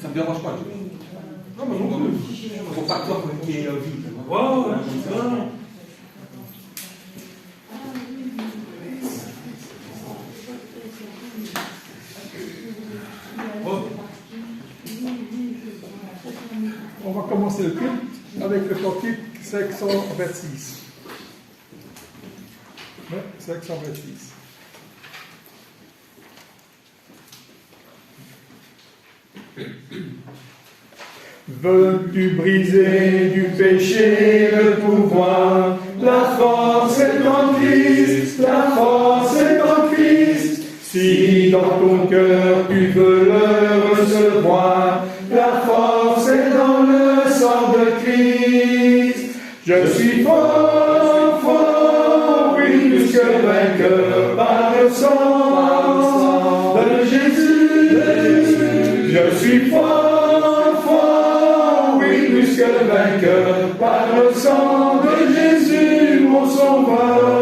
Ça me dérange pas. Non, mais non plus. Faut pas que toi qui est vide. Ouais. On va commencer le culte avec le cantique 526. Ouais, 526. Veux-tu briser du péché le pouvoir? La force est en Christ, la force est en Christ. Si dans ton cœur tu veux le recevoir, la force est dans le sang de Christ. Je suis fort, fort, oui, plus que vainqueur par le sang de Jésus. Je suis fort, fort, oui, plus que vainqueur par le sang de Jésus, mon sauveur.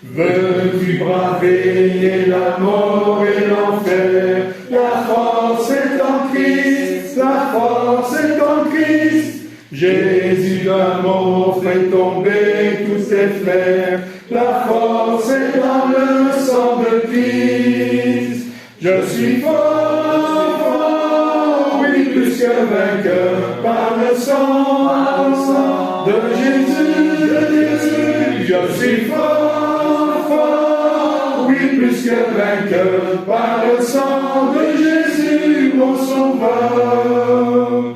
Veux-tu braver la mort et l'enfer? La force est en Christ, la force est en Christ. Jésus d'amour fait tomber tous tes frères. La force est dans le sang de Christ. Je suis fort, fort, oui, plus que vainqueur par le sang de Jésus. Je suis fort, fort, oui, plus que vainqueur par le sang de Jésus, mon sauveur.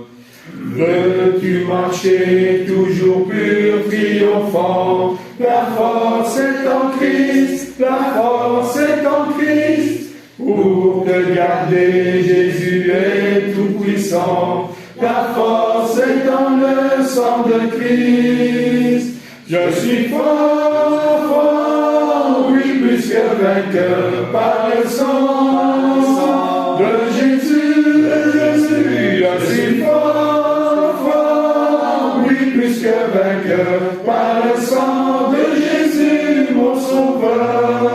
Veux-tu marcher toujours pur, triomphant? La force est en Christ, la force est en Christ. Pour te garder, Jésus est tout-puissant. La force est dans le sang de Christ. Je suis fort, fort, oui, plus que vainqueur par le sang de Jésus. Je suis fort, fort, oui, plus que vainqueur par le sang de Jésus, mon sauveur.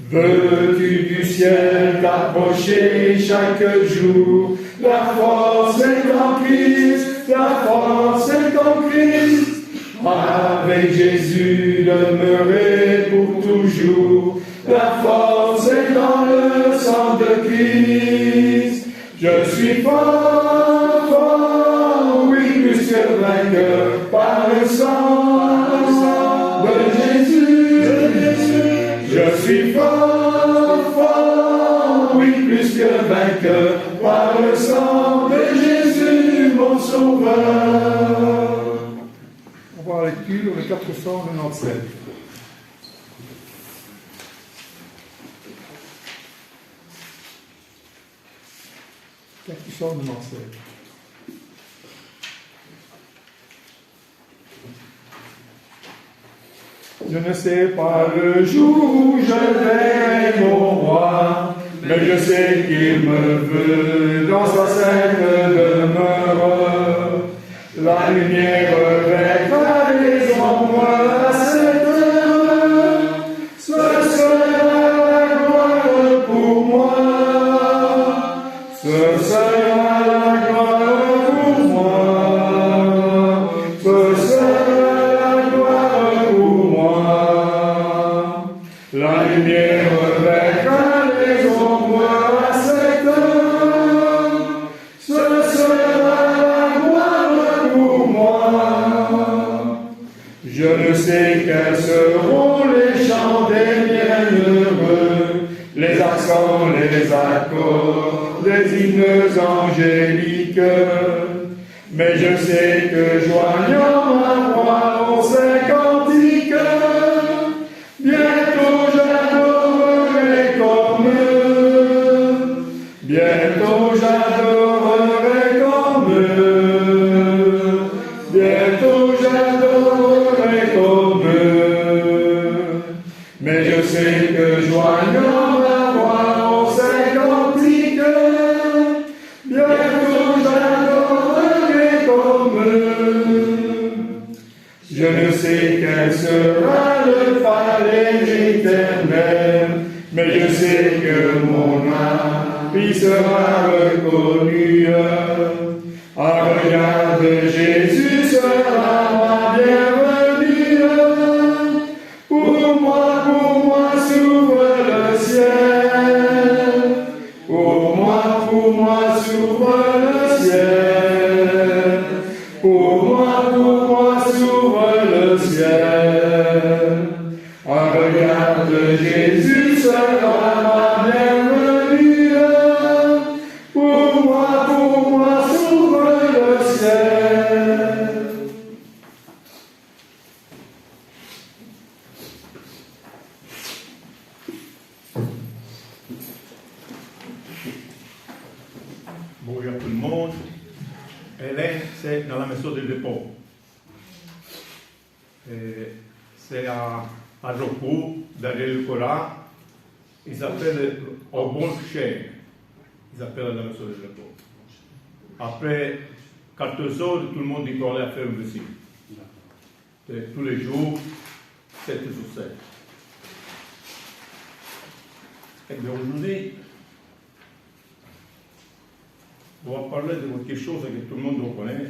Veux-tu du ciel t'approcher chaque jour? La force est en Christ, la force est en Christ. Avec Jésus demeurer pour toujours. La force est dans le sang de Christ. Je suis fort, fort, oui, plus que vainqueur par le sang de Jésus. Je suis fort, fort, oui, plus que vainqueur par le sang de Jésus, mon sauveur. On va à la lecture le 497. Je ne sais pas le jour où je verrai mon roi, mais je sais qu'il me veut dans sa sainte demeure. La lumière verra les ombres à cette heure. Ce sera la gloire pour moi. Ce sera la gloire pour moi. Ce sera la gloire pour moi. La lumière verra les ombres à cette heure. Ce sera la gloire pour moi. Je ne sais quels seront les chants des bienheureux, les accents, les accords, les hymnes angéliques. Mais je sais que joignant ma voix aux cinq cantiques, bientôt j'adorerai comme eux. Bientôt j'adorerai comme eux. Bientôt j'adorerai comme eux. Mais je sais que joignant ma voix aux cinq cantiques, bientôt j'adorerai comme eux. Je ne sais quel sera le palais éternel, mais je sais que mon âme puis sera reconnu. Ah, regarde, Jésus sera ma bienvenue. Pour moi, s'ouvre le ciel. Pour moi, s'ouvre le ciel. Pour moi, s'ouvre le ciel. Ah, regarde, Jésus sera ma bienvenue. Pour moi, s'ouvre le ciel. Bonjour à tout le monde. Hélène, c'est dans la maison de dépôt. C'est à Jopou, derrière le Cora. Ils s'appellent au bon chien. Ils appellent la maison de dépôt. Après 14 heures, tout le monde peut aller faire une visite. Et tous les jours, 7 sur 7. Et bien aujourd'hui, on va parler de quelque chose que tout le monde connaît.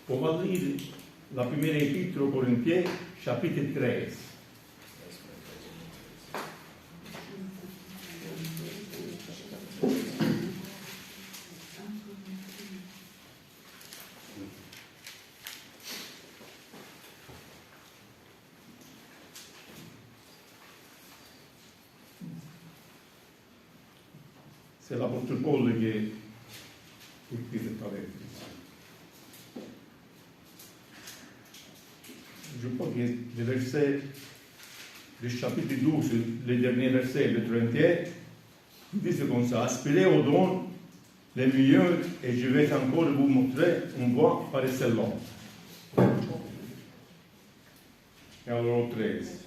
On va lire la première épître aux Corinthiens, chapitre 13. C'est l'apôtre Paul qui écrit cette lettre. Je crois que le verset du chapitre 12, le dernier verset, le 31, dit comme ça: aspirez au don les meilleurs et je vais encore vous montrer une voie par excellence. Et alors 13.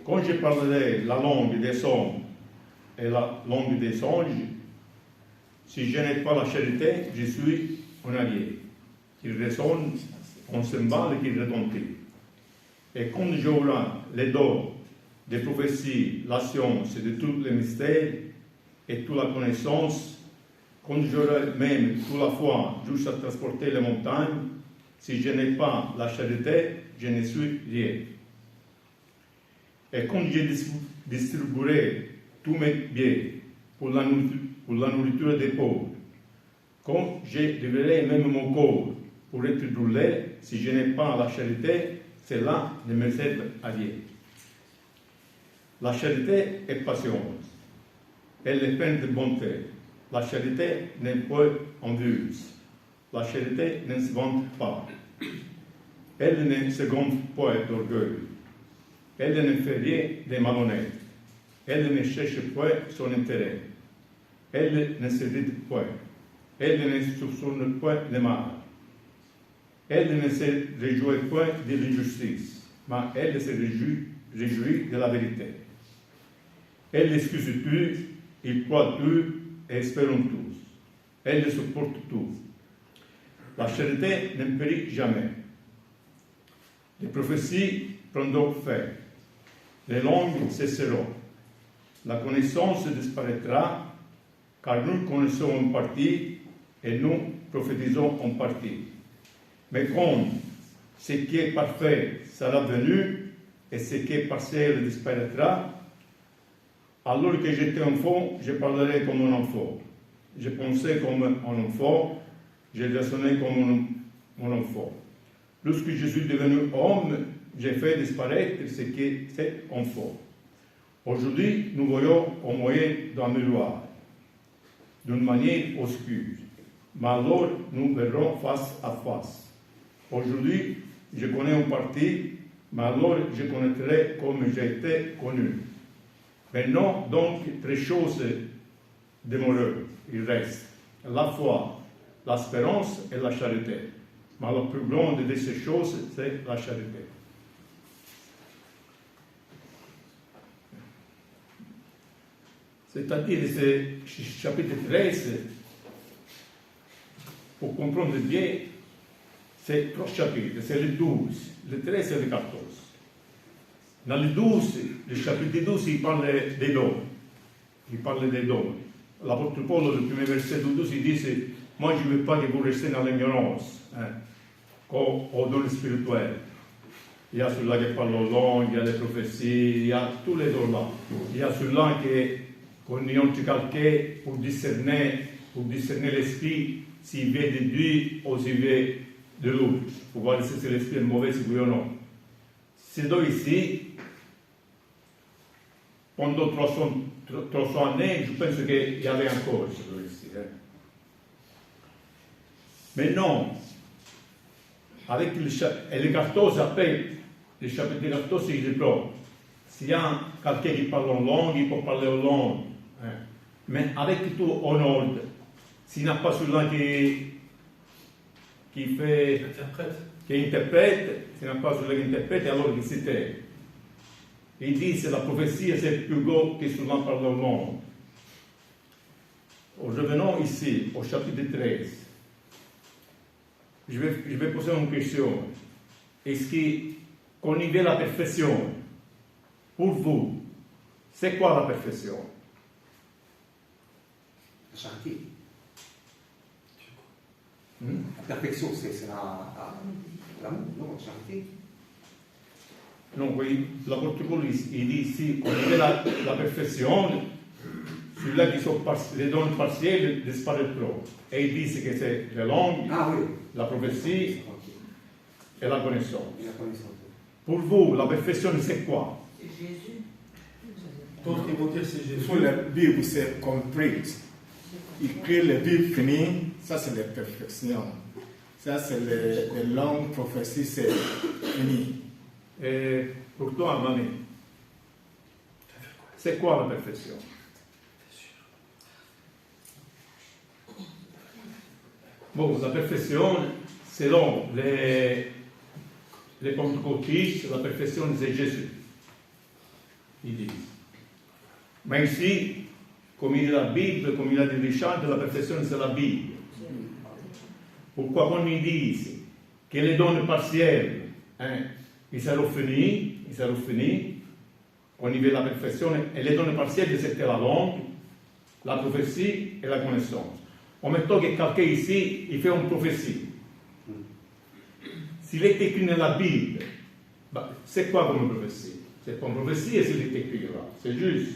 Quand je parlerai la langue des hommes et la langue des anges, si je n'ai pas la charité, je suis un allié, qui résonne en cymbale et qui retentit. Et quand j'aurai les dons des prophéties, la science et de tous les mystères et toute la connaissance, quand j'aurai même toute la foi juste à transporter les montagnes, si je n'ai pas la charité, je ne suis rien. Et quand je distribuerai tous mes biens pour la nourriture des pauvres, quand je livrerai même mon corps pour être brûlé, si je n'ai pas la charité, cela ne me sert à rien. La charité est patience. Elle est pleine de bonté. La charité n'est pas envieuse. La charité ne se vante pas. Elle ne se gonfle pas d'orgueil. Elle ne fait rien de malhonnête. Elle ne cherche pas son intérêt. Elle ne se dit point. Elle ne soupçonne point le mal. Elle ne se réjouit point de l'injustice, mais elle se réjouit de la vérité. Elle excuse tout, il croit tout et espère tous. Elle supporte tout. La charité ne périt jamais. Les prophéties prendront fin. Les langues cesseront. La connaissance disparaîtra, car nous connaissons en partie et nous prophétisons en partie. Mais quand ce qui est parfait sera venu et ce qui est partiel disparaîtra, alors que j'étais enfant, je parlerai comme un enfant. Je pensais comme un enfant, je raisonnais comme un enfant. Lorsque je suis devenu homme, j'ai fait disparaître ce qui est enfant. Aujourd'hui, nous voyons au moyen d'un miroir, d'une manière obscure. Mais alors, nous verrons face à face. Aujourd'hui, je connais en partie, mais alors je connaîtrai comme j'ai été connu. Maintenant, donc, trois choses demeurent, il reste la foi, l'espérance et la charité. Mais la plus grande de ces choses, c'est la charité. C'est-à-dire, ce chapitre 13, pour comprendre bien, c'est trois chapitres, c'est le 12, le 13 et le 14. Dans le 12, le chapitre 12, il parle des dons. Il parle des dons. l'apôtre Paul, le premier verset 12, il dit, moi je ne veux pas que vous restiez dans l'ignorance, au don spirituel. Il y a ceux-là qui parlent en langue, il y a les prophéties, il y a tous les dons là. Il y a ceux-là qu'on y ont calqué pour discerner l'esprit, s'il vient de Dieu ou s'il vient de l'autre, pour voir si c'est l'esprit mauvais, si oui ou non. Ces deux ici, pendant 300 années, je pense qu'il y avait encore ces deux ici. Mais non, avec le 14, après, le chapitre 14, il dit, s'il y a quelqu'un qui parle en langue, il peut parler en langue. Mais avec tout en ordre, s'il n'y a pas celui-là qui interprète, s'il n'y a pas celui-là qui interprète, alors il s'était. Il dit que la prophétie c'est plus gros que celui-là qui parle en langue. Revenons ici, au chapitre 13. Je vais poser une question. Est-ce qu'on y veut la perfection? Pour vous, c'est quoi la perfection? La charité. La perfection, c'est l'amour, non, la charité. Non, oui, l'apôtre Paul, il dit ici qu'on y veut la perfection, celui-là qui sont les dons partiels disparaîtront. Et il dit que c'est la langue, la prophétie et la connaissance. Pour vous, la perfection, c'est quoi? C'est Jésus. D'autres qui vont dire c'est Jésus. Pour la Bible, c'est complete. Il crée la Bible finie, ça c'est la perfection. Ça c'est les longues prophéties, c'est fini. Et pour toi, Mami, c'est quoi la perfection? Bon, la perfection, selon les pentecôtistes, la perfection c'est Jésus. Ils disent. Mais ici, comme il dit la Bible, comme il a dit Richard, la perfection c'est la Bible. Pourquoi on nous dit que les dons partiels, ils seront finis, on y veut la perfection, et les dons partiels c'était la langue, la prophétie et la connaissance. En même temps que quelqu'un ici, il fait une prophétie. S'il est écrit dans la Bible, c'est quoi comme prophétie? C'est pas une prophétie et s'il est écrit là, c'est juste.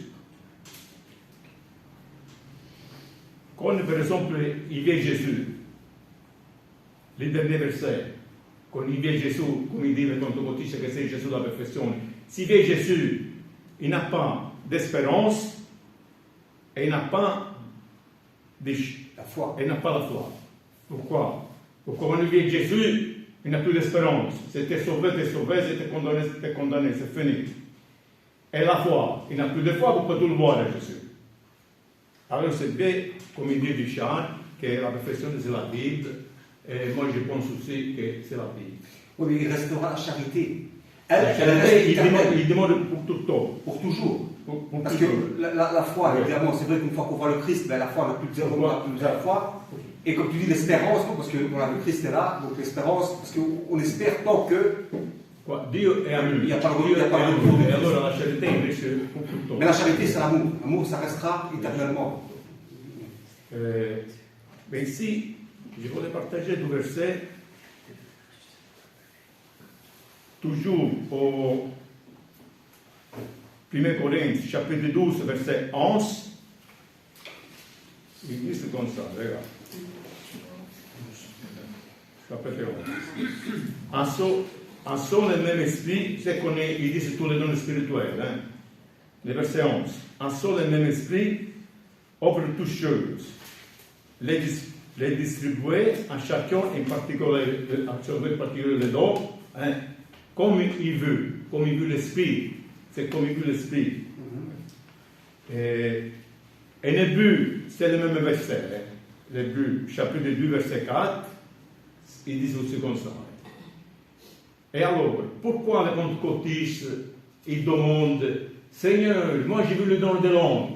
Quand par exemple, il vient Jésus, les derniers versets, quand il vient Jésus, comme il dit le pentecôtiste que c'est Jésus la perfection, s'il vient Jésus, il n'a pas d'espérance et il n'a pas la foi. Il n'a pas la foi. Pourquoi? Pourquoi quand il vient Jésus, il n'a plus d'espérance. C'était sauvé, c'était condamné, c'est fini. Et la foi, il n'a plus de foi pour tout le voir à Jésus. Alors c'est bien, comme il dit Richard, que la perfection c'est la Bible, et moi je pense aussi que c'est la Bible. Oui, mais il restera la charité. La charité, il demande pour tout le temps. Pour toujours. Pour Parce toujours. que la foi, évidemment, c'est vrai qu'une fois qu'on voit le Christ, la foi n'a plus de la foi. Et comme tu dis, l'espérance, parce que voilà, le Christ est là, donc l'espérance, parce qu'on espère tant que. Dieu est amour. Il n'y a pas de Dieu est retour. Et alors la charité, il reste pour tout le temps. Mais la charité, c'est l'amour. L'amour, ça restera éternellement. Mais ici, je voulais partager deux versets, toujours au 1 Corinthiens, chapitre 12, verset 11. Il dit c'est comme ça, regarde. Chapitre 11. En son le même esprit, c'est qu'on est, il dit c'est tous les dons spirituels, le verset 11. En son le même esprit, offre toutes choses, les distribuer à chacun en particulier les dons, comme il veut l'esprit. C'est comme il veut l'esprit. Et le but, c'est le même verset. Le but, chapitre 2, verset 4, il dit aussi comme ça. Et alors, pourquoi les pentecôtistes, ils demandent, Seigneur, moi j'ai vu le don de langue,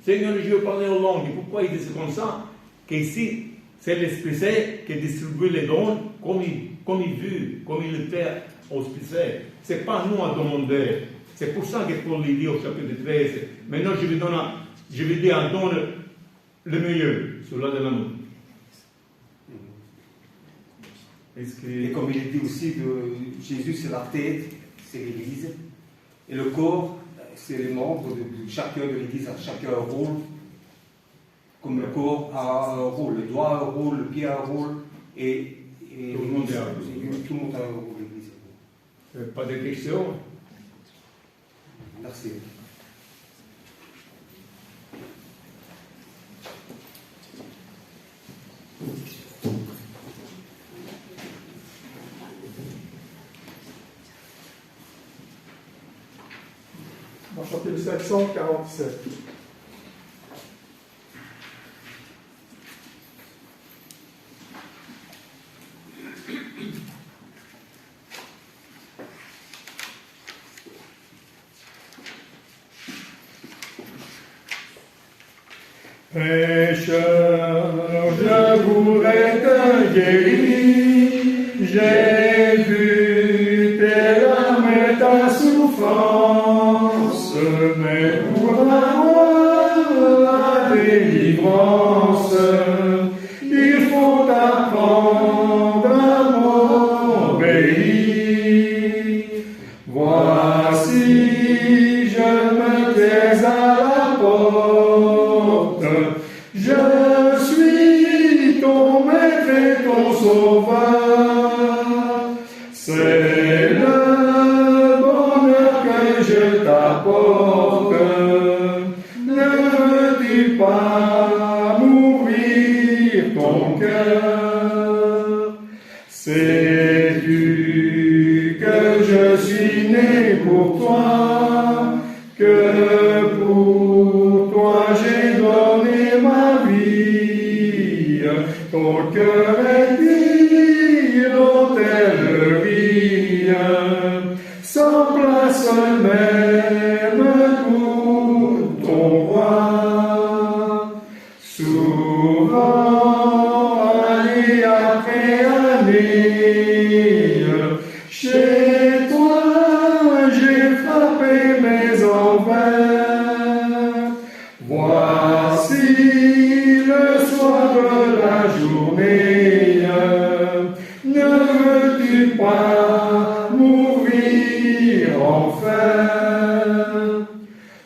Seigneur, je veux parler en langue. Pourquoi ils disent comme ça? Qu'ici, c'est l'Esprit Saint qui distribue les dons comme il veut, comme il le fait au Esprit Saint. Ce n'est pas nous à demander. C'est pour ça que Paul dit au chapitre 13, maintenant je vous donne je veux dire, on donne le meilleur sur la de l'amour. Est-ce que... Et comme il dit aussi, Jésus c'est la tête, c'est l'Église, et le corps, c'est les membres de chacun de l'Église, chacun a un rôle, comme le corps a un rôle, le doigt a un rôle, le pied a un rôle, et tout le monde a un rôle. Tout le monde a un rôle, l'Église. Pas de questions? Merci. On va chanter le 747. Pécheur, je voudrais te guérir, j'ai vu tes larmes et ta souffrance, mais pour avoir la délivrance, il faut apprendre à m'obéir. Voici, je me tais à la porte, je suis ton maître et ton sauveur. C'est le bonheur que je t'apporte. Ne veux-tu pas m'ouvrir ton cœur? Sais-tu que je suis né pour toi, que pour toi j'ai donné ma vie? Ton cœur est digne d'hôtellerie, sans place même pour ton roi. Souvent, année après année, chez toi j'ai frappé mes envers. Voici le soir de la journée, ne veux-tu pas m'ouvrir enfin?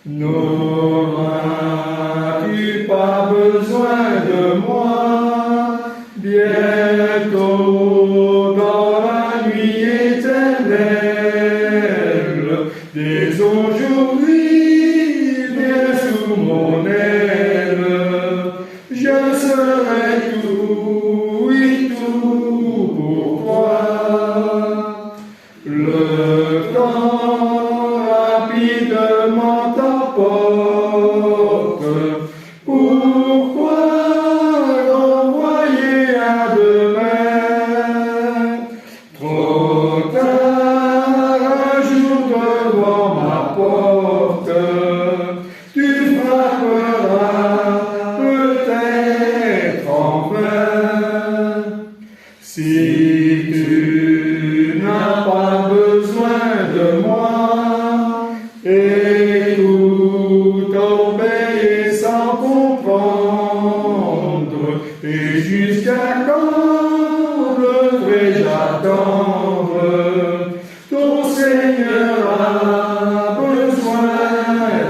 N'auras-tu pas besoin de moi bientôt dans la nuit éternelle? Dès aujourd'hui, viens sous mon aile, je serai tout, oui, tout pour toi. Le temps rapidement t'apporte. Pourquoi l'envoyer à demain? Trop tard, un jour devant ma porte, tu frapperas peut-être en vain. Si tu n'as pas besoin de moi, écoute, obéis sans comprendre. Et jusqu'à quand devrais-je attendre? Ton Seigneur a besoin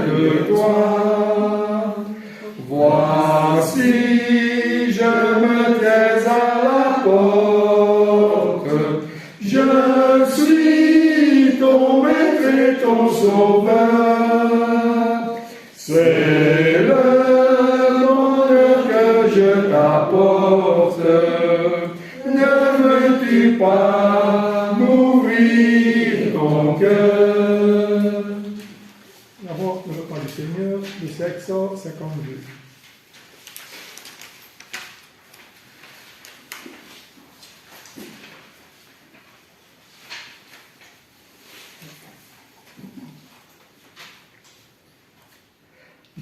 de toi. Voici, je me tais à la porte, je suis ton maître et ton sauveur. C'est le bonheur que je t'apporte. Ne veux-tu pas m'ouvrir ton cœur? Nous avons le repas du Seigneur, le 752.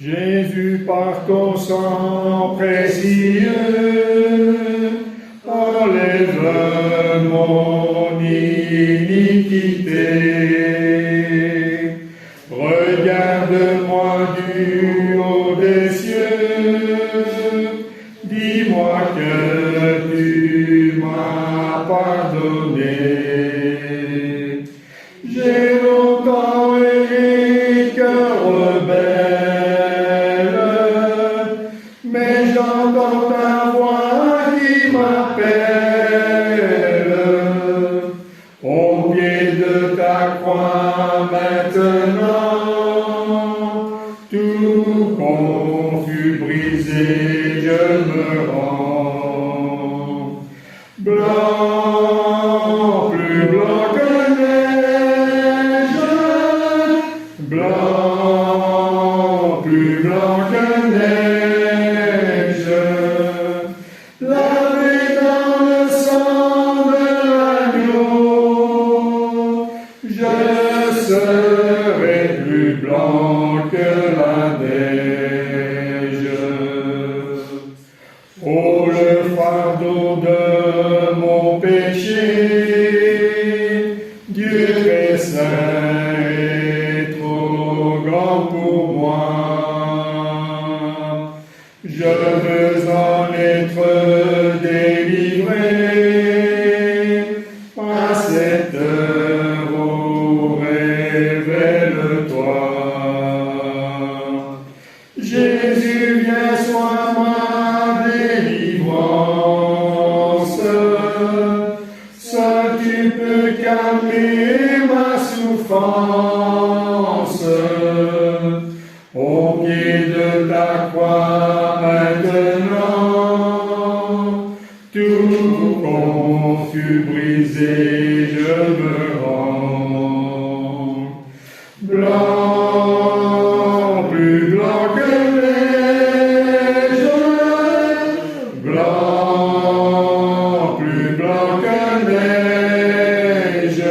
Jésus, par ton sang précieux, enlève mon iniquité. Regarde-moi du haut des cieux, dis-moi que tu m'as pardonné. J'ai longtemps erré, cœur rebelle, mais j'entends ta voix qui m'appelle. Au pied de ta croix maintenant, tout confus, brisé, je me rends. Blanc, plus blanc que neige, blanc, plus blanc que neige, lavé dans le sang de l'agneau, je serai plus blanc que la neige. Oh, le fardeau de mon péché, Dieu très saint est trop grand pour moi. Je veux en être délivré à cette heure, oh, révèle-toi. Jésus, viens, sois ma délivrance. Seul tu peux calmer ma souffrance. Au pied de ta croix maintenant, tout confus, brisé, je me rends. Blanc, plus blanc que neige, blanc, plus blanc que neige,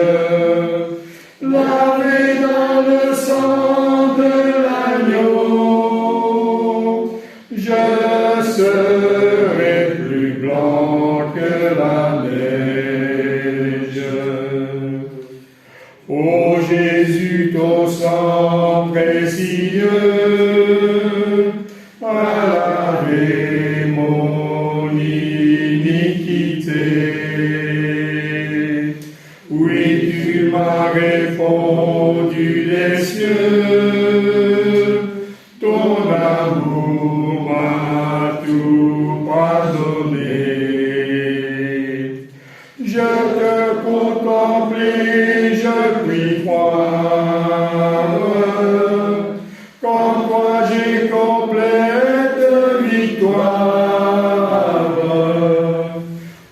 lavé dans le sang de l'agneau, je serai plus blanc que la neige. Ô Jésus, ton sang précieux a lavé mon iniquité. Oui, tu m'as répondu des cieux, ton amour m'a tout pardonné. Je te contemplais, je puis croire qu'en toi j'ai complète victoire.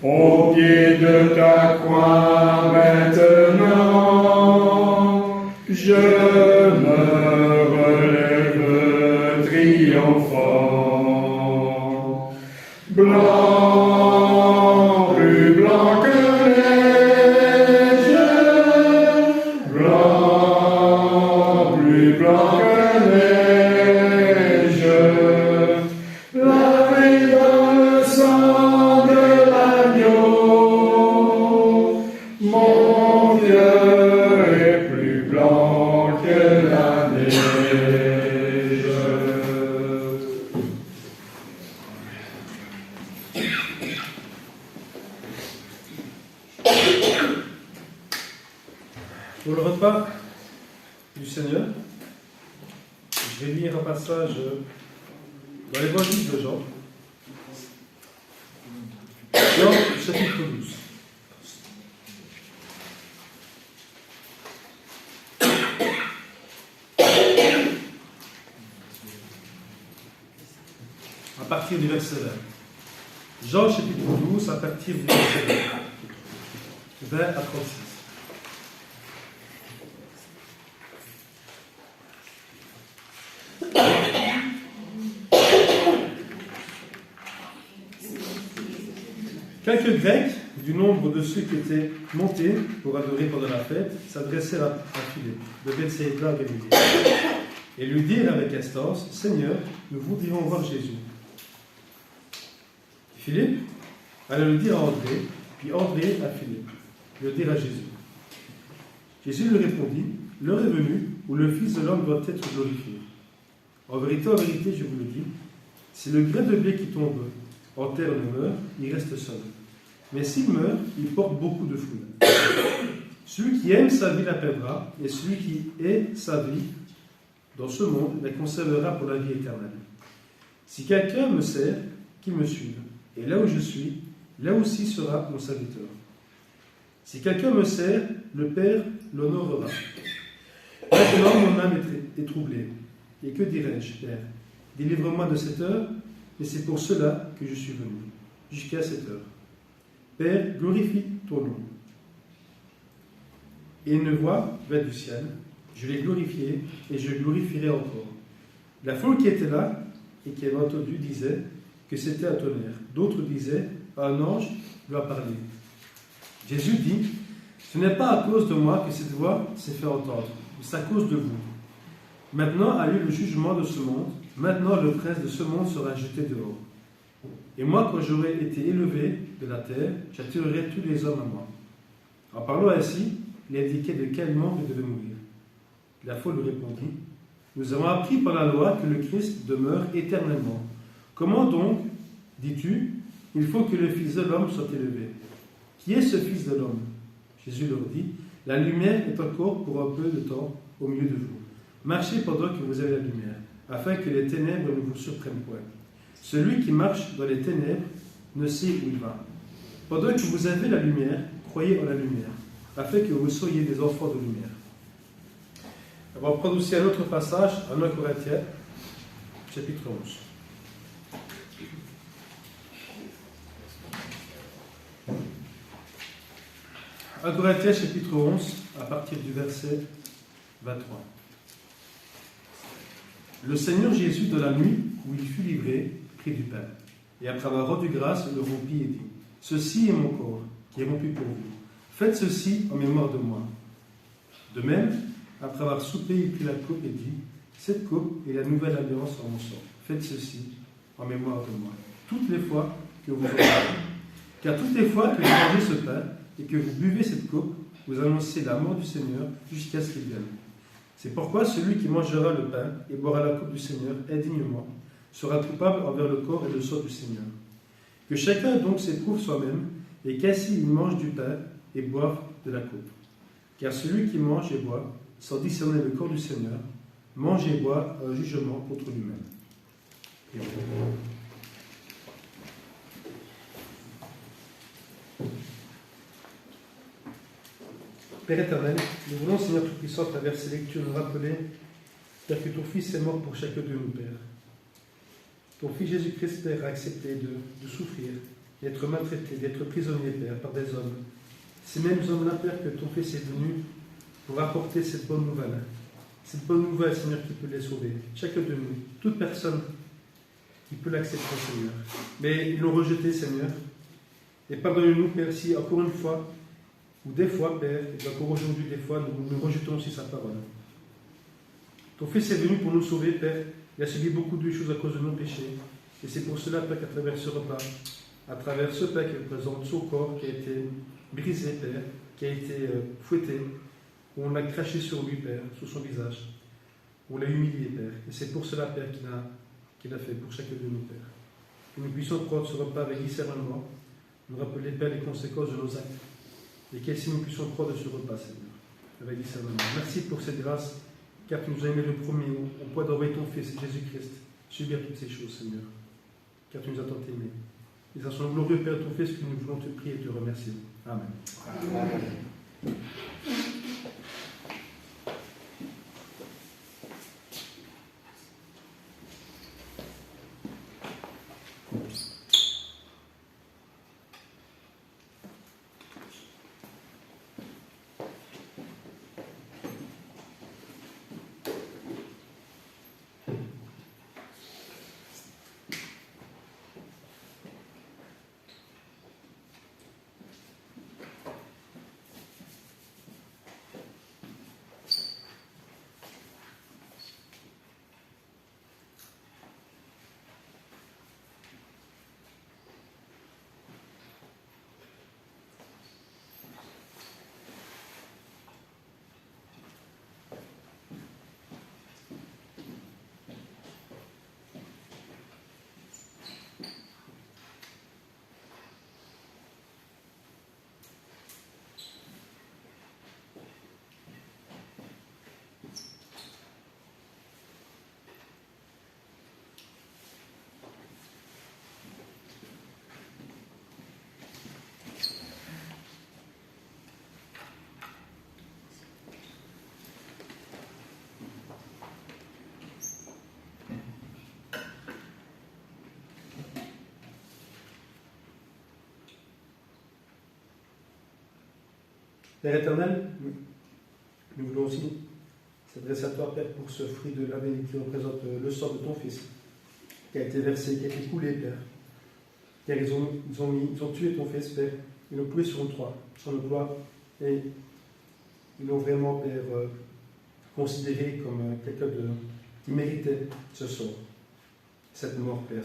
Au pied de ta croix maintenant, je me relève triomphant. Blanc, plus blanc que neige, blanc, plus blanc que neige, lavé dans le sang de l'agneau, mon cœur est plus blanc que la neige. Pour le repas du Seigneur, je vais lire un passage dans l'évangile de Jean. Jean, chapitre 12. À partir du verset 20. Jean, chapitre 12, à partir du verset 20 à 36. Quelques Grecs, du nombre de ceux qui étaient montés pour adorer pendant la fête, s'adressèrent à Philippe, de Bethsaïda Galilée, et lui dirent avec instance, « Seigneur, nous voudrions voir Jésus. » Philippe alla le dire à André, puis André à Philippe, le dire à Jésus. Jésus lui répondit, « L'heure est venue où le Fils de l'homme doit être glorifié. En vérité, je vous le dis, si le grain de blé qui tombe en terre ne meurt, il reste seul. Mais s'il meurt, il porte beaucoup de fruits. Celui qui aime sa vie la perdra, et celui qui hait sa vie dans ce monde la conservera pour la vie éternelle. Si quelqu'un me sert, qu'il me suive. Et là où je suis, là aussi sera mon serviteur. Si quelqu'un me sert, le Père l'honorera. Maintenant, mon âme est troublée. Et que dirais-je, Père? Délivre-moi de cette heure, mais c'est pour cela que je suis venu, jusqu'à cette heure. Père, glorifie ton nom. Et une voix vint du ciel. Je l'ai glorifié, et je le glorifierai encore. La foule qui était là, et qui avait entendu, disait que c'était un tonnerre. D'autres disaient, un ange lui a parlé. Jésus dit, ce n'est pas à cause de moi que cette voix s'est fait entendre, mais c'est à cause de vous. Maintenant a lieu le jugement de ce monde, maintenant le prince de ce monde sera jeté dehors. Et moi, quand j'aurai été élevé de la terre, j'attirerai tous les hommes à moi. En parlant ainsi, il indiquait de quel monde il devait mourir. La foule lui répondit, nous avons appris par la loi que le Christ demeure éternellement. Comment donc, dis-tu, il faut que le Fils de l'homme soit élevé? Qui est ce Fils de l'homme? Jésus leur dit, la lumière est encore pour un peu de temps au milieu de vous. Marchez pendant que vous avez la lumière, afin que les ténèbres ne vous surprennent point. Celui qui marche dans les ténèbres ne sait où il va. Pendant que vous avez la lumière, croyez en la lumière, afin que vous soyez des enfants de lumière. On va prendre aussi un autre passage, en 1 Corinthiens, chapitre 11. 1 Corinthiens, chapitre 11, à partir du verset 23. Le Seigneur Jésus, de la nuit où il fut livré, prit du pain, et après avoir rendu grâce, le rompit et dit, ceci est mon corps, qui est rompu pour vous. Faites ceci en mémoire de moi. De même, après avoir soupé, il prit la coupe et dit, cette coupe est la nouvelle alliance en mon sang. Faites ceci en mémoire de moi. Toutes les fois que vous aurez. Car toutes les fois que vous mangez ce pain et que vous buvez cette coupe, vous annoncez la mort du Seigneur jusqu'à ce qu'il vienne. C'est pourquoi celui qui mangera le pain et boira la coupe du Seigneur indignement sera coupable envers le corps et le sang du Seigneur. Que chacun donc s'éprouve soi-même, et qu'ainsi il mange du pain et boive de la coupe. Car celui qui mange et boit, sans discerner le corps du Seigneur, mange et boit un jugement contre lui-même. Père éternel, nous voulons, Seigneur Tout-Puissant, à travers ces lectures, nous rappeler, Père, que ton Fils est mort pour chacun de nous, Père. Ton Fils Jésus-Christ, Père, a accepté de souffrir, d'être maltraité, d'être prisonnier, Père, par des hommes. Ces mêmes hommes-là, Père, que ton Fils est venu pour apporter cette bonne nouvelle. Cette bonne nouvelle, Seigneur, qui peut les sauver. Chacun de nous, toute personne qui peut l'accepter, Seigneur. Mais ils l'ont rejeté, Seigneur. Et pardonne-nous, Père, si encore une fois, ou des fois, Père, et encore aujourd'hui, des fois, nous rejetons aussi sa parole. Ton Fils est venu pour nous sauver, Père. Il a subi beaucoup de choses à cause de nos péchés. Et c'est pour cela, Père, qu'à travers ce repas, à travers ce pain qui représente son corps, qui a été brisé, Père, qui a été fouetté, où on l'a craché sur lui, Père, sur son visage, où on l'a humilié, Père. Et c'est pour cela, Père, qu'il a fait pour chacun de nous, Père. Que nous puissions prendre ce repas avec discernement, nous rappeler, Père, les conséquences de nos actes. Et qu'ainsi nous puissions prendre ce repas, Seigneur, avec discernement. Merci pour cette grâce, car tu nous as aimé le premier au point d'envoyer ton Fils, Jésus-Christ, subir toutes ces choses, Seigneur. Car tu nous as tant aimés. Et c'est à son glorieux Père, ton Fils, que nous voulons te prier et te remercier. Amen. Amen. Père éternel, nous voulons aussi s'adresser à toi, Père, pour ce fruit de la bénédiction qui représente le sang de ton Fils, qui a été versé, qui a été coulé, Père. Car ils ont tué ton Fils, Père. Ils l'ont cloué sur une croix. Et ils l'ont vraiment, Père, considéré comme quelqu'un qui méritait ce sort, cette mort, Père,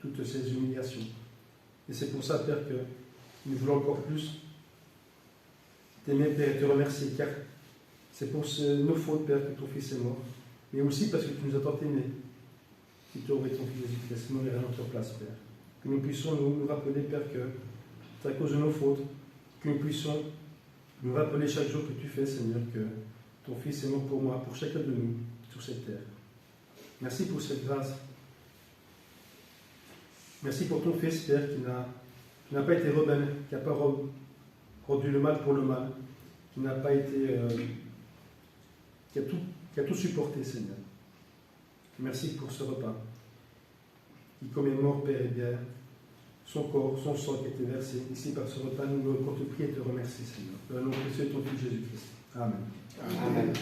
toutes ces humiliations. Et c'est pour ça, Père, que nous voulons encore plus t'aimer, Père, et te remercier, car c'est pour nos fautes, Père, que ton Fils est mort, mais aussi parce que tu nous as tant aimés, qui t'as envoyé ton Fils Jésus-Christ mourir à notre place, Père. Que nous puissions nous rappeler, Père, que c'est à cause de nos fautes, que nous puissions nous rappeler chaque jour que tu fais, Seigneur, que ton Fils est mort pour moi, pour chacun de nous, sur cette terre. Merci pour cette grâce. Merci pour ton Fils, Père, qui n'a pas été rebelle, qui n'a pas rendu le mal pour le mal, qui n'a pas été... qui a tout supporté, Seigneur. Merci pour ce repas, qui commémore, Père, et bien, son corps, son sang qui a été versé ici par ce repas. Nous voulons te prier et te remercier, Seigneur. Dans le nom précieux de ton Fils Jésus-Christ. Amen. Amen.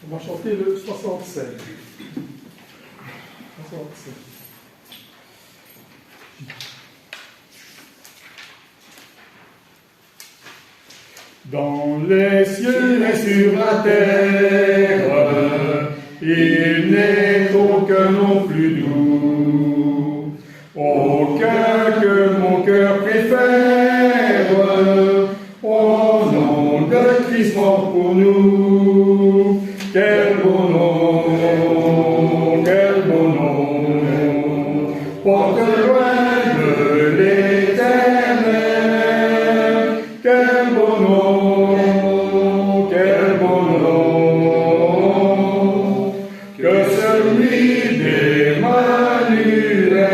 On va chanter le 67. 67. Dans les cieux et sur la terre, il n'est aucun nom plus doux, aucun que mon cœur préfère, au nom de Christ mort pour nous. Quel beau nom, porte loin de l'éternel. Quel beau nom, que celui d'Emmanuel.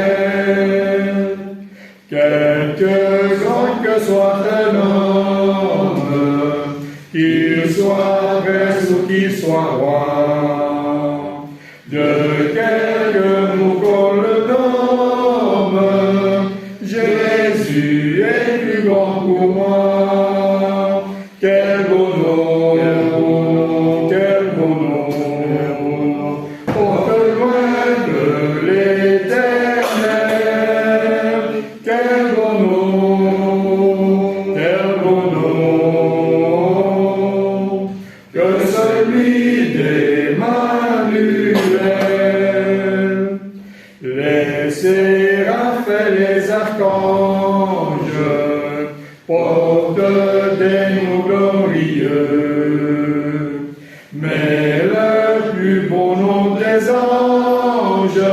Quelque grand que soit un homme, qu'il soit prince ou qu'il soit roi, de quelque mot qu'on le nomme, Jésus est plus grand pour moi. Quel beau nom, quel beau nom, quel beau nom, que celui d'Emmanuel. Les séraphins et les archanges portent des noms glorieux, mais le plus beau nom des anges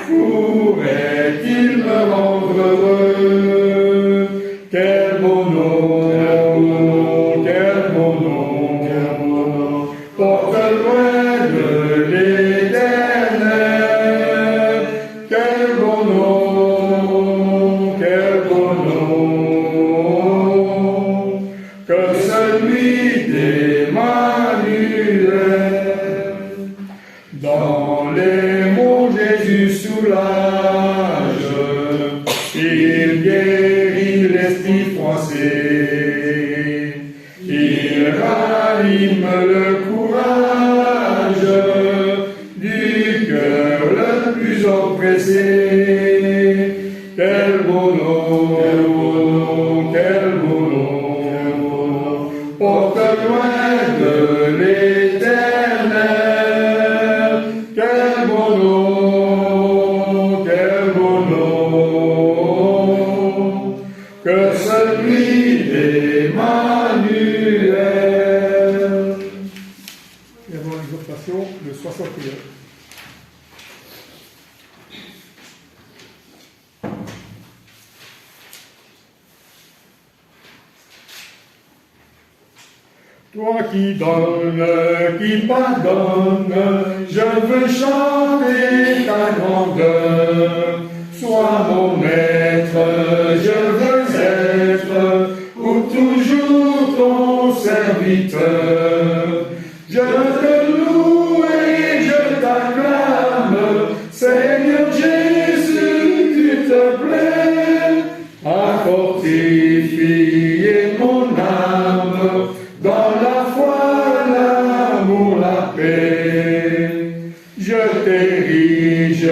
pourrait-il me rendre heureux? Quel beau nom, quel beau nom, quel beau nom, porte loin de l'éternel. Quel beau nom, quel beau nom, que celui d'Emmanuel. Dans les mots Jésus soulage, il guérit l'esprit froissé, il ranime le courage du cœur le plus oppressé. Quel beau nom, quel beau nom, porte loin de l'éternel. Quel beau nom, que celui d'Emmanuel. Et avant l'exhortation, le 61. Toi qui donnes, qui pardonnes, je veux chanter ta grandeur. Sois mon maître, je veux être pour toujours ton serviteur. Je te loue et je t'acclame, Seigneur Jésus, tu te plais à fortifier mon âme dans la foi, l'amour, la paix. Je t'érige,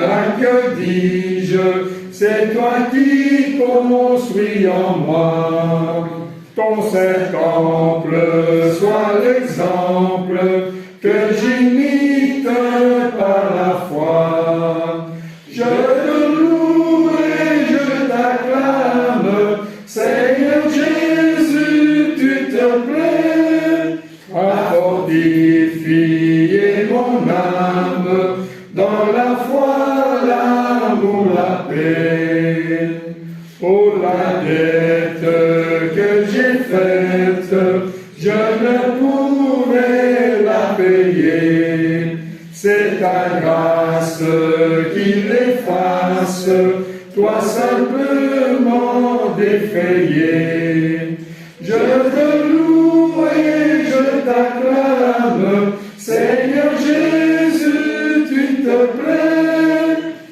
à que dis-je, c'est toi qui construis en moi. Ton saint temple soit l'exemple que j'imite par la foi. Je te loue et je t'acclame, Seigneur Jésus, tu te plais à fortifier mon âme dans la foi, l'amour, la paix. Oh, la dette que j'ai faite, je ne pourrai la payer. C'est ta grâce qui l'efface, toi simplement défrayé. Je te loue et je t'acclame, Seigneur Jésus, tu te plais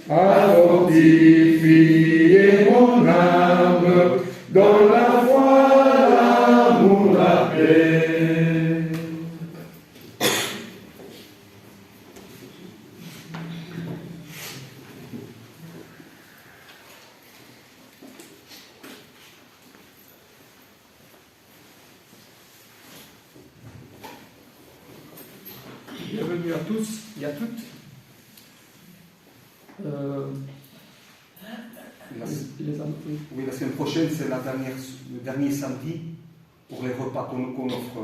à fortifier mon âme dans la foi, l'amour, la paix. Bienvenue à tous et à toutes. Oui, la semaine prochaine, c'est le dernier samedi pour les repas qu'on offre.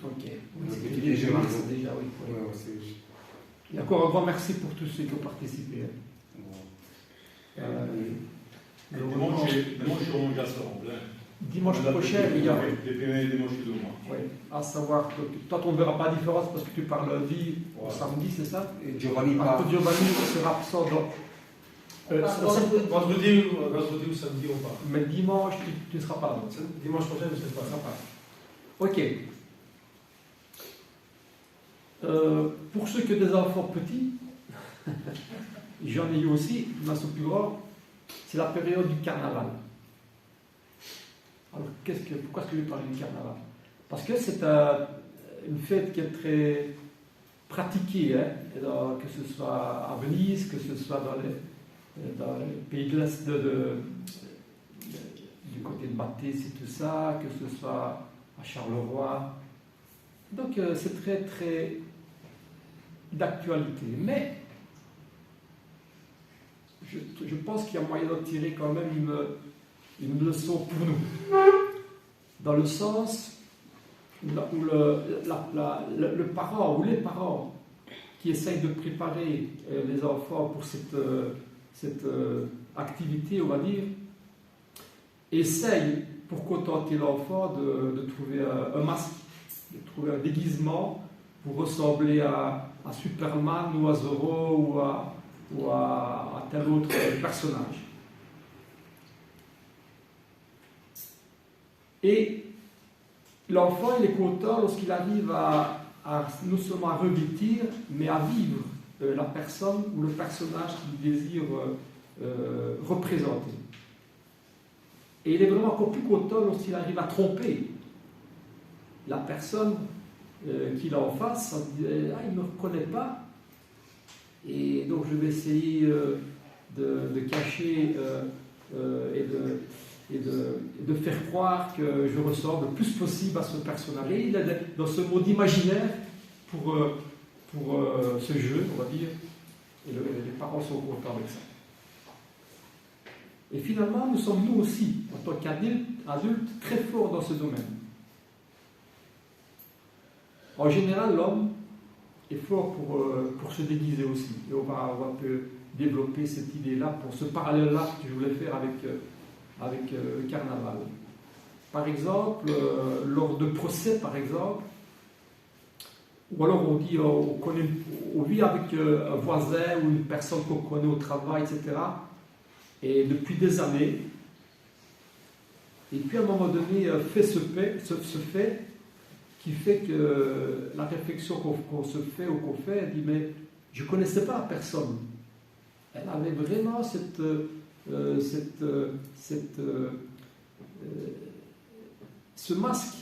Ok. Le C'est petit début déjeuner. mars déjà, oui. Ouais, ouais, c'est- Et encore un grand merci pour tous ceux qui ont participé. Dimanche, on rassemble. Dimanche prochain, il y a. Les premiers dimanches du mois. Oui, à savoir que toi, on ne verra pas la différence parce que tu parles lundi au Voilà. samedi, c'est ça? Et Giovanni Parce part. que Giovanni sera absent dans. Vendredi ou samedi, on part. Mais dimanche, tu ne seras pas là. Dimanche prochain, je ne sais pas. Sympa. Ok. Pour ceux qui ont des enfants petits, j'en ai eu aussi, mais sont plus grands, c'est la période du carnaval. Alors, pourquoi est-ce que je vais parler du carnaval? Parce que c'est une fête qui est très pratiquée, hein, que ce soit à Venise, que ce soit dans le pays de l'Est, du côté de Mathé, c'est tout ça, que ce soit à Charleroi. Donc c'est très très d'actualité. Mais je pense qu'il y a moyen d'en tirer quand même une leçon pour nous. Dans le sens où le parent ou les parents qui essayent de préparer les enfants pour cette activité, on va dire, essayent pour contenter l'enfant de trouver un masque, de trouver un déguisement pour ressembler à Superman ou à Zorro ou à tel autre personnage. Et l'enfant, il est content lorsqu'il arrive à non seulement à revêtir, mais à vivre la personne ou le personnage qu'il désire représenter. Et il est vraiment encore plus content lorsqu'il arrive à tromper la personne qu'il a en face, en disant « Ah, il ne me reconnaît pas ». Et donc je vais essayer de cacher et de faire croire que je ressemble le plus possible à ce personnage. Et il est dans ce monde imaginaire pour ce jeu, on va dire, et les parents sont contents avec ça. Et finalement, nous sommes nous aussi, en tant qu'adultes, très forts dans ce domaine. En général, l'homme est fort pour se déguiser aussi. Et on va un peu développer cette idée-là pour ce parallèle-là que je voulais faire avec le carnaval. Par exemple, lors de procès, par exemple, ou alors on dit, on vit avec un voisin ou une personne qu'on connaît au travail, etc. Et depuis des années, et puis à un moment donné, fait ce fait qui fait que la réflexion qu'on se fait ou qu'on fait, elle dit, mais je ne connaissais pas la personne. Elle avait vraiment ce masque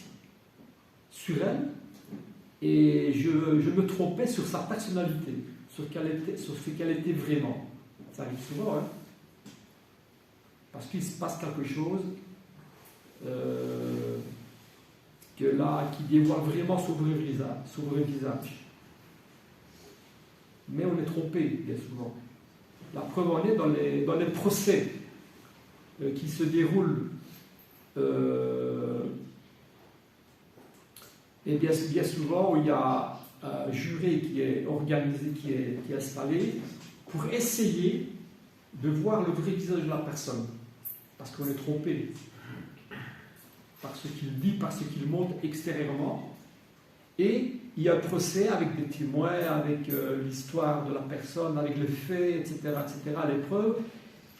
sur elle, et je me trompais sur sa personnalité, sur ce qu'elle était vraiment. Ça arrive souvent, hein, parce qu'il se passe quelque chose qui dévoile vraiment son vrai visage. Mais on est trompé, bien souvent. La preuve en est dans les procès qui se déroulent et bien souvent où il y a un juré qui est organisé, qui est installé pour essayer de voir le vrai visage de la personne. Parce qu'on est trompé par ce qu'il dit, par ce qu'il montre extérieurement. Et il y a un procès avec des témoins, avec l'histoire de la personne, avec les faits, etc., les preuves,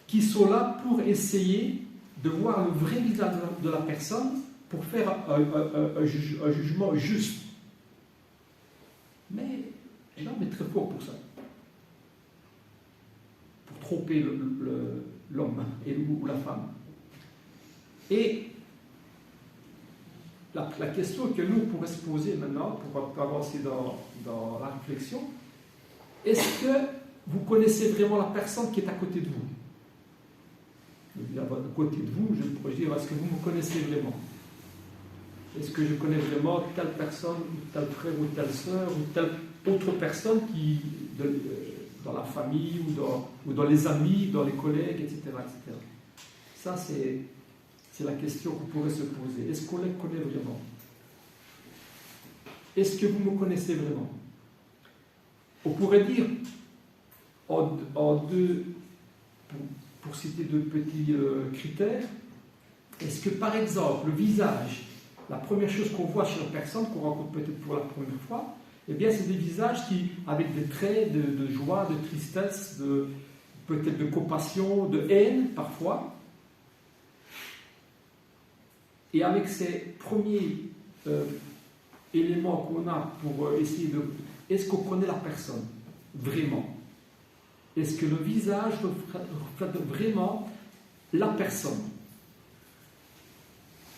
qui sont là pour essayer de voir le vrai visage de la personne pour faire un jugement juste. Mais l'homme est très fort pour ça. Pour tromper l'homme ou la femme. Et la question que nous pourrions se poser maintenant, pour avancer dans la réflexion, est-ce que vous connaissez vraiment la personne qui est à côté de vous? À côté de vous, je pourrais dire, est-ce que vous me connaissez vraiment? Est-ce que je connais vraiment telle personne, ou tel frère, ou telle sœur, ou telle autre personne dans la famille, ou dans les amis, dans les collègues, etc. Ça, c'est la question qu'on pourrait se poser. Est-ce qu'on les connaît vraiment? Est-ce que vous me connaissez vraiment? On pourrait dire, pour citer deux petits critères, est-ce que par exemple, le visage, la première chose qu'on voit chez une personne, qu'on rencontre peut-être pour la première fois, eh bien c'est des visages avec des traits de joie, de tristesse, peut-être de compassion, de haine parfois. Et avec ces premiers éléments qu'on a pour essayer de... Est-ce qu'on connaît la personne vraiment? Est-ce que le visage reflète vraiment la personne?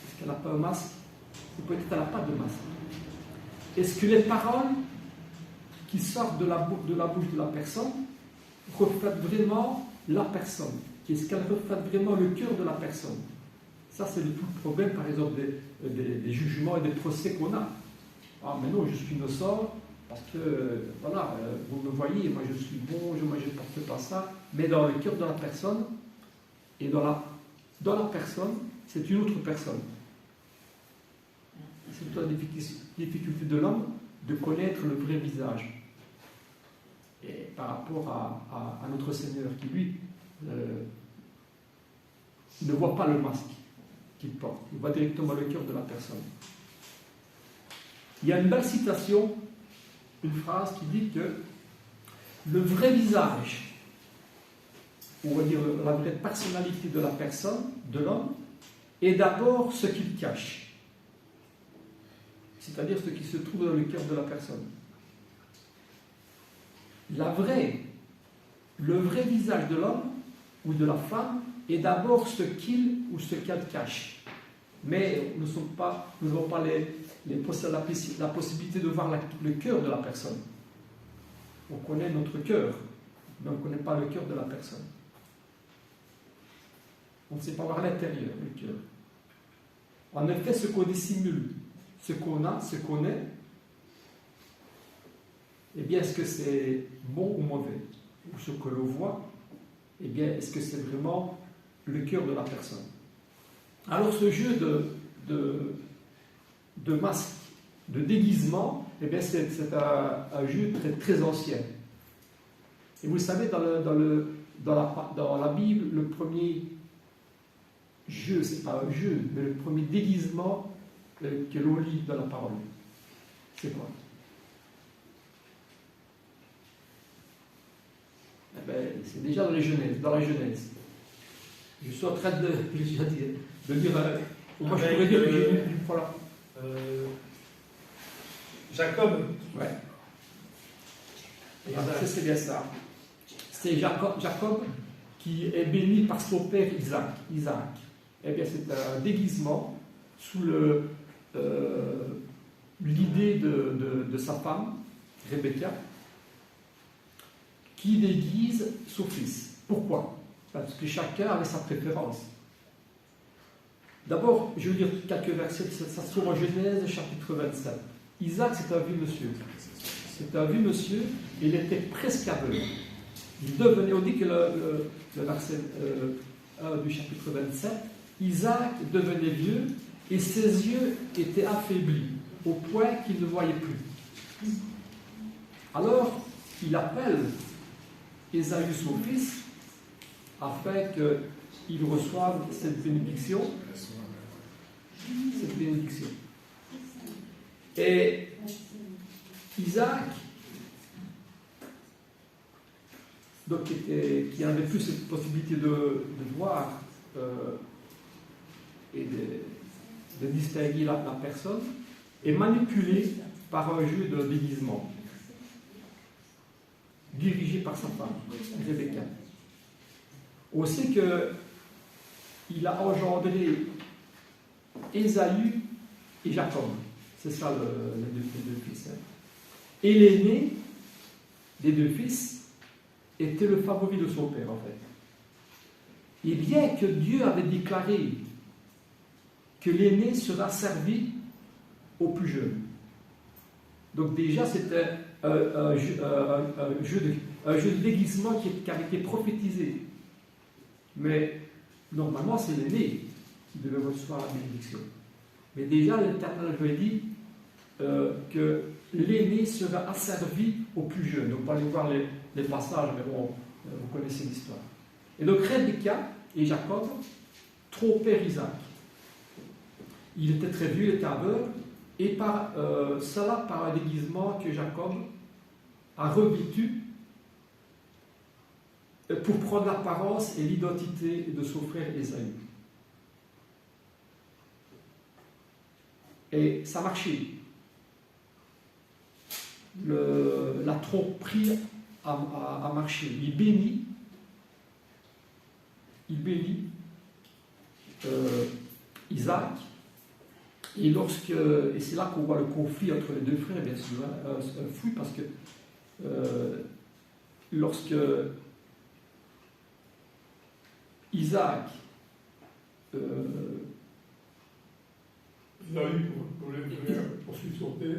Est-ce qu'elle n'a pas un masque? Ou peut-être qu'elle n'a pas de masque? Est-ce que les paroles qui sortent de la bouche de la personne reflètent vraiment la personne, qu'est-ce qu'elle reflète vraiment le cœur de la personne. Ça, c'est tout le problème, par exemple, des jugements et des procès qu'on a. Ah, mais non, je suis innocent, parce que, voilà, vous me voyez, moi je suis bon, moi je ne porte pas ça, mais dans le cœur de la personne, et dans la personne, c'est une autre personne. C'est toute la difficulté de l'homme de connaître le vrai visage. Et par rapport à notre Seigneur qui, lui, ne voit pas le masque qu'il porte. Il voit directement le cœur de la personne. Il y a une belle citation, une phrase qui dit que le vrai visage, on va dire la vraie personnalité de la personne, de l'homme, est d'abord ce qu'il cache. C'est-à-dire ce qui se trouve dans le cœur de la personne. Le vrai visage de l'homme ou de la femme est d'abord ce qu'il ou ce qu'elle cache. Mais nous n'avons pas la possibilité de voir le cœur de la personne. On connaît notre cœur, mais on ne connaît pas le cœur de la personne. On ne sait pas voir l'intérieur, le cœur. En effet, ce qu'on dissimule, ce qu'on a, ce qu'on est, eh bien, est-ce que c'est bon ou mauvais? Ou ce que l'on voit, eh bien, est-ce que c'est vraiment le cœur de la personne? Alors, ce jeu de masque, de déguisement, eh bien, c'est un jeu très, très ancien. Et vous savez, dans la Bible, le premier jeu, c'est pas un jeu, mais le premier déguisement que l'on lit dans la parole, c'est quoi? Eh bien, c'est déjà dans la Genèse. Je suis en train de dire, moi je pourrais dire que voilà. Jacob. Ouais. C'est bien ça. C'est Jacob qui est béni par son père Isaac. Eh bien, c'est un déguisement sous l'idée de sa femme, Rebecca, qui déguise son fils. Pourquoi? Parce que chacun avait sa préférence. D'abord, je veux dire quelques versets, ça se trouve en Genèse, chapitre 27. Isaac, c'est un vieux monsieur. C'est un vieux monsieur, il était presque aveugle. Il devenait, on dit que le verset 1 du chapitre 27, Isaac devenait vieux et ses yeux étaient affaiblis, au point qu'il ne voyait plus. Alors, il appelle Ésaü, son fils, afin qu'il reçoive cette bénédiction. Et Isaac, donc, qui n'avait plus cette possibilité de voir et de distinguer la personne, est manipulé par un jeu de déguisement, dirigé par sa femme, Rebecca. On sait qu'il a engendré Ésaü et Jacob. C'est ça les deux fils. Et l'aîné des deux fils était le favori de son père, en fait. Et bien que Dieu avait déclaré que l'aîné sera servi au plus jeune. Donc déjà, c'était un jeu de déguisement qui avait été prophétisé. Mais normalement, c'est l'aîné qui devait recevoir la bénédiction. Mais déjà, l'Éternel avait dit que l'aîné sera asservi au plus jeune. Donc, on va aller voir les passages, mais bon, vous connaissez l'histoire. Et donc, Rebecca et Jacob trompèrent Isaac. Il était très vieux, il était aveugle, et par un déguisement que Jacob a revêtu pour prendre l'apparence et l'identité de son frère Ésaü. Et ça marchait. La tromperie a marché. Il bénit Isaac. Et c'est là qu'on voit le conflit entre les deux frères, bien sûr, un flou, parce que lorsque Isaac, Il a eu pour poursuivre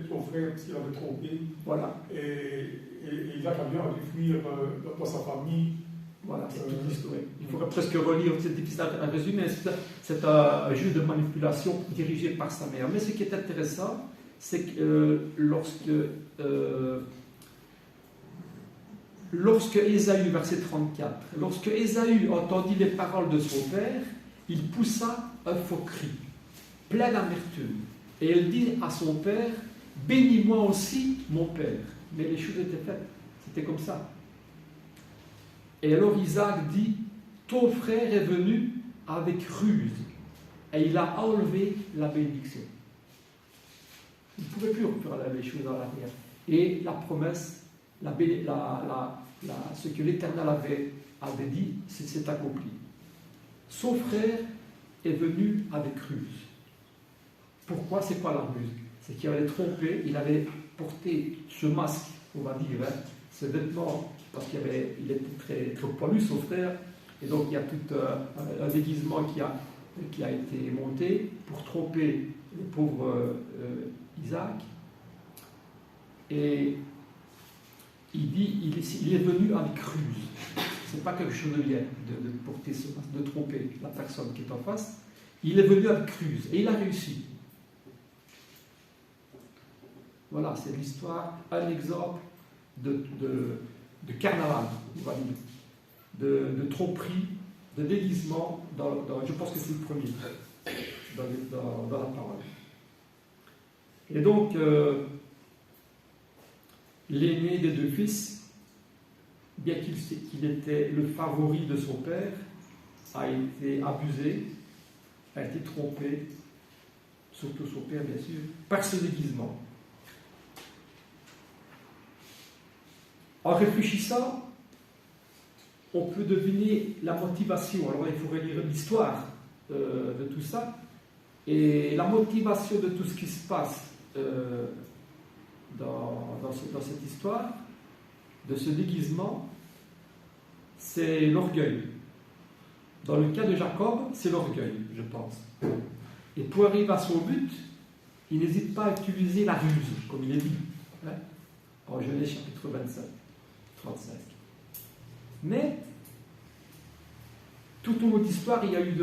son frère parce qu'il avait trompé. voilà, Et Isaac a dû fuir dans sa famille. voilà, c'est toute l'histoire. Il faudrait presque relire, c'est difficile à résumer, c'est un jeu de manipulation dirigé par sa mère. Mais ce qui est intéressant, c'est que lorsque Ésaü, verset 34, lorsque Ésaü entendit les paroles de son père, il poussa un faux cri, plein d'amertume. Et il dit à son père, bénis-moi aussi, mon père. Mais les choses étaient faites, c'était comme ça. Et alors Isaac dit, ton frère est venu avec ruse, et il a enlevé la bénédiction. Il ne pouvait plus refaire les choses en arrière. Et la promesse, ce que l'Éternel avait dit, c'est accompli. Son frère est venu avec ruse. Pourquoi? C'est quoi la ruse? C'est qu'il avait trompé, il avait porté ce masque, on va dire, ce vêtement, parce qu'il était très poilu, son frère, et donc il y a tout un déguisement qui a été monté pour tromper le pauvre Isaac. Et il dit, il est venu avec ruse. C'est pas quelque chose de bien de porter ce masque, de tromper la personne qui est en face. Il est venu avec ruse et il a réussi. Voilà, c'est l'histoire, un exemple de carnaval, on va dire, de tromperie, de déguisement, je pense que c'est le premier dans la parole. Et donc, l'aîné des deux fils, bien qu'il était le favori de son père, a été abusé, a été trompé, surtout son père bien sûr, par ce déguisement. En réfléchissant, on peut deviner la motivation. Alors il faut relire l'histoire de tout ça. Et la motivation de tout ce qui se passe dans cette histoire, de ce déguisement, c'est l'orgueil. Dans le cas de Jacob, c'est l'orgueil, je pense. Et pour arriver à son but, il n'hésite pas à utiliser la ruse, comme il est dit, en Genèse chapitre 27, 35. Mais, tout au long de l'histoire, il y a eu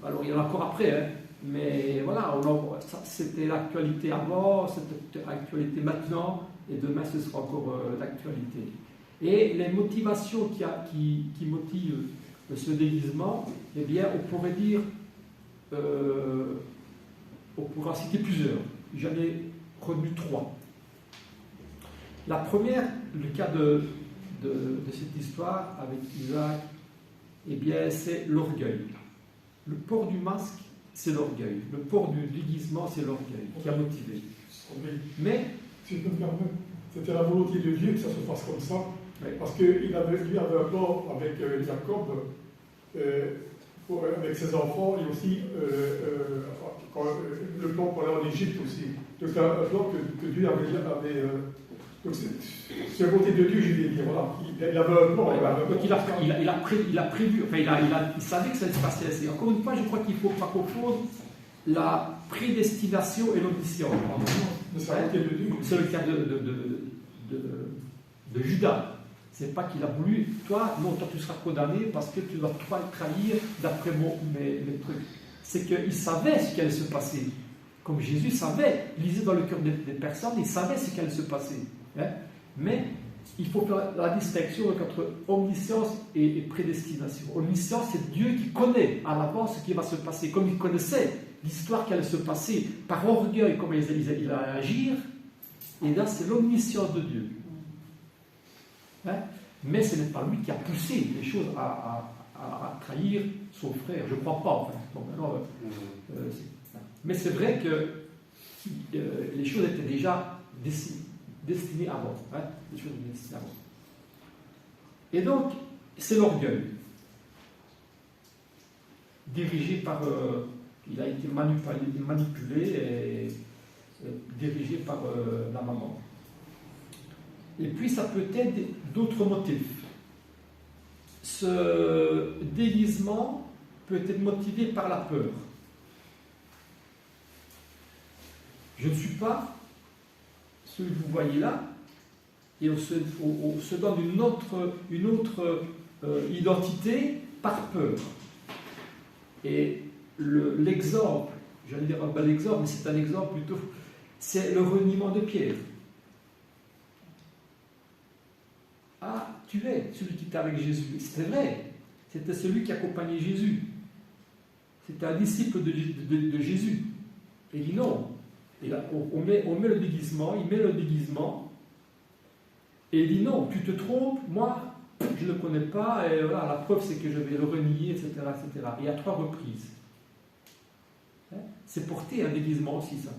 alors il y en a encore après, mais voilà, c'était l'actualité avant, c'était l'actualité maintenant, et demain ce sera encore l'actualité. Et les motivations qui motivent ce déguisement, eh bien, on pourrait dire, on pourra citer plusieurs. J'en ai retenu 3. La première, le cas de cette histoire avec Isaac, eh bien, c'est l'orgueil. Le port du masque, c'est l'orgueil. Le port du déguisement, c'est l'orgueil qui a motivé. Mais, si je peux me permettre, c'était la volonté de Dieu que ça se fasse comme ça. Oui. Parce qu'il avait un plan avec Jacob, avec ses enfants, et aussi le plan pour aller en Égypte aussi. Donc c'est un plan que Dieu avait donc c'est la volonté de Dieu, je vais dire. Voilà. Il avait un plan. Donc il a prévu, enfin il savait que ça allait se passer ainsi. Encore une fois, je crois qu'il ne faut pas confondre la prédestination et l'omniscience. C'est le cas de Judas. C'est pas qu'il a voulu, toi tu seras condamné parce que tu dois trahir d'après mes trucs. C'est qu'il savait ce qui allait se passer. Comme Jésus savait, il lisait dans le cœur des personnes, il savait ce qui allait se passer. Mais il faut faire la distinction entre omniscience et prédestination. Omniscience, c'est Dieu qui connaît à l'avance ce qui va se passer. Comme il connaissait l'histoire qui allait se passer, par orgueil, comment il allait agir, et là c'est l'omniscience de Dieu. Mais ce n'est pas lui qui a poussé les choses à trahir son frère. Je ne crois pas. Enfin. Bon, alors, mais c'est vrai que les choses étaient déjà destinées avant. Les choses étaient destinées avant. Et donc, c'est l'orgueil. Dirigé par... il a été manipulé et dirigé par la maman. Et puis ça peut être d'autres motifs. Ce déguisement peut être motivé par la peur. Je ne suis pas celui que vous voyez là, et on se donne une autre identité par peur. Et l'exemple, j'allais dire un bel exemple, mais c'est un exemple plutôt, c'est le reniement de Pierre. Ah, tu es celui qui était avec Jésus. C'était vrai, c'était celui qui accompagnait Jésus. C'était un disciple de Jésus. Et il dit non. Et là, on met le déguisement, il met le déguisement, et il dit non, tu te trompes, moi, je ne le connais pas, et voilà, la preuve c'est que je vais le renier, etc., etc. Et à 3 reprises. C'est porter un déguisement aussi, ça.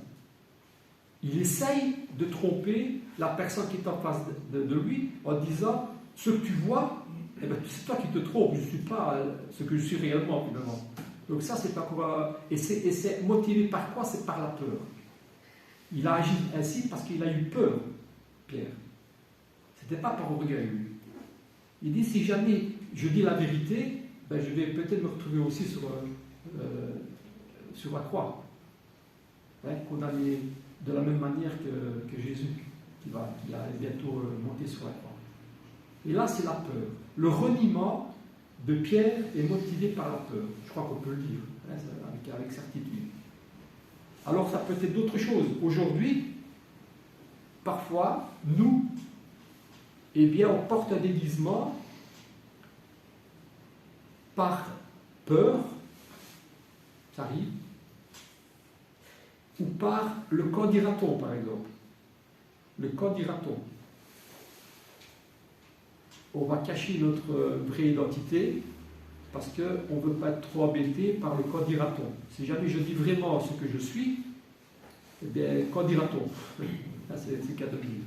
Il essaye de tromper la personne qui est en face de lui en disant ce que tu vois, eh ben, c'est toi qui te trompes, je ne suis pas ce que je suis réellement, finalement. Donc ça, c'est pas quoi. Et c'est motivé par quoi? C'est par la peur. Il a agi ainsi parce qu'il a eu peur, Pierre. C'était pas par orgueil. Il dit si jamais je dis la vérité, ben, je vais peut-être me retrouver aussi sur la croix, condamné de la même manière que Jésus, qui va bientôt monter sur la croix. Et là, c'est la peur. Le reniement de Pierre est motivé par la peur. Je crois qu'on peut le dire, avec certitude. Alors, ça peut être d'autres choses. Aujourd'hui, parfois, nous, eh bien, on porte un déguisement par peur, ça arrive, ou par le qu'en dira-t-on, par exemple. Le qu'en dira-t-on. On va cacher notre vraie identité parce qu'on ne veut pas être trop embêté par le qu'en dira-t-on. Si jamais je dis vraiment ce que je suis, eh bien, qu'en dira-t-on? Là, c'est le cas de dire.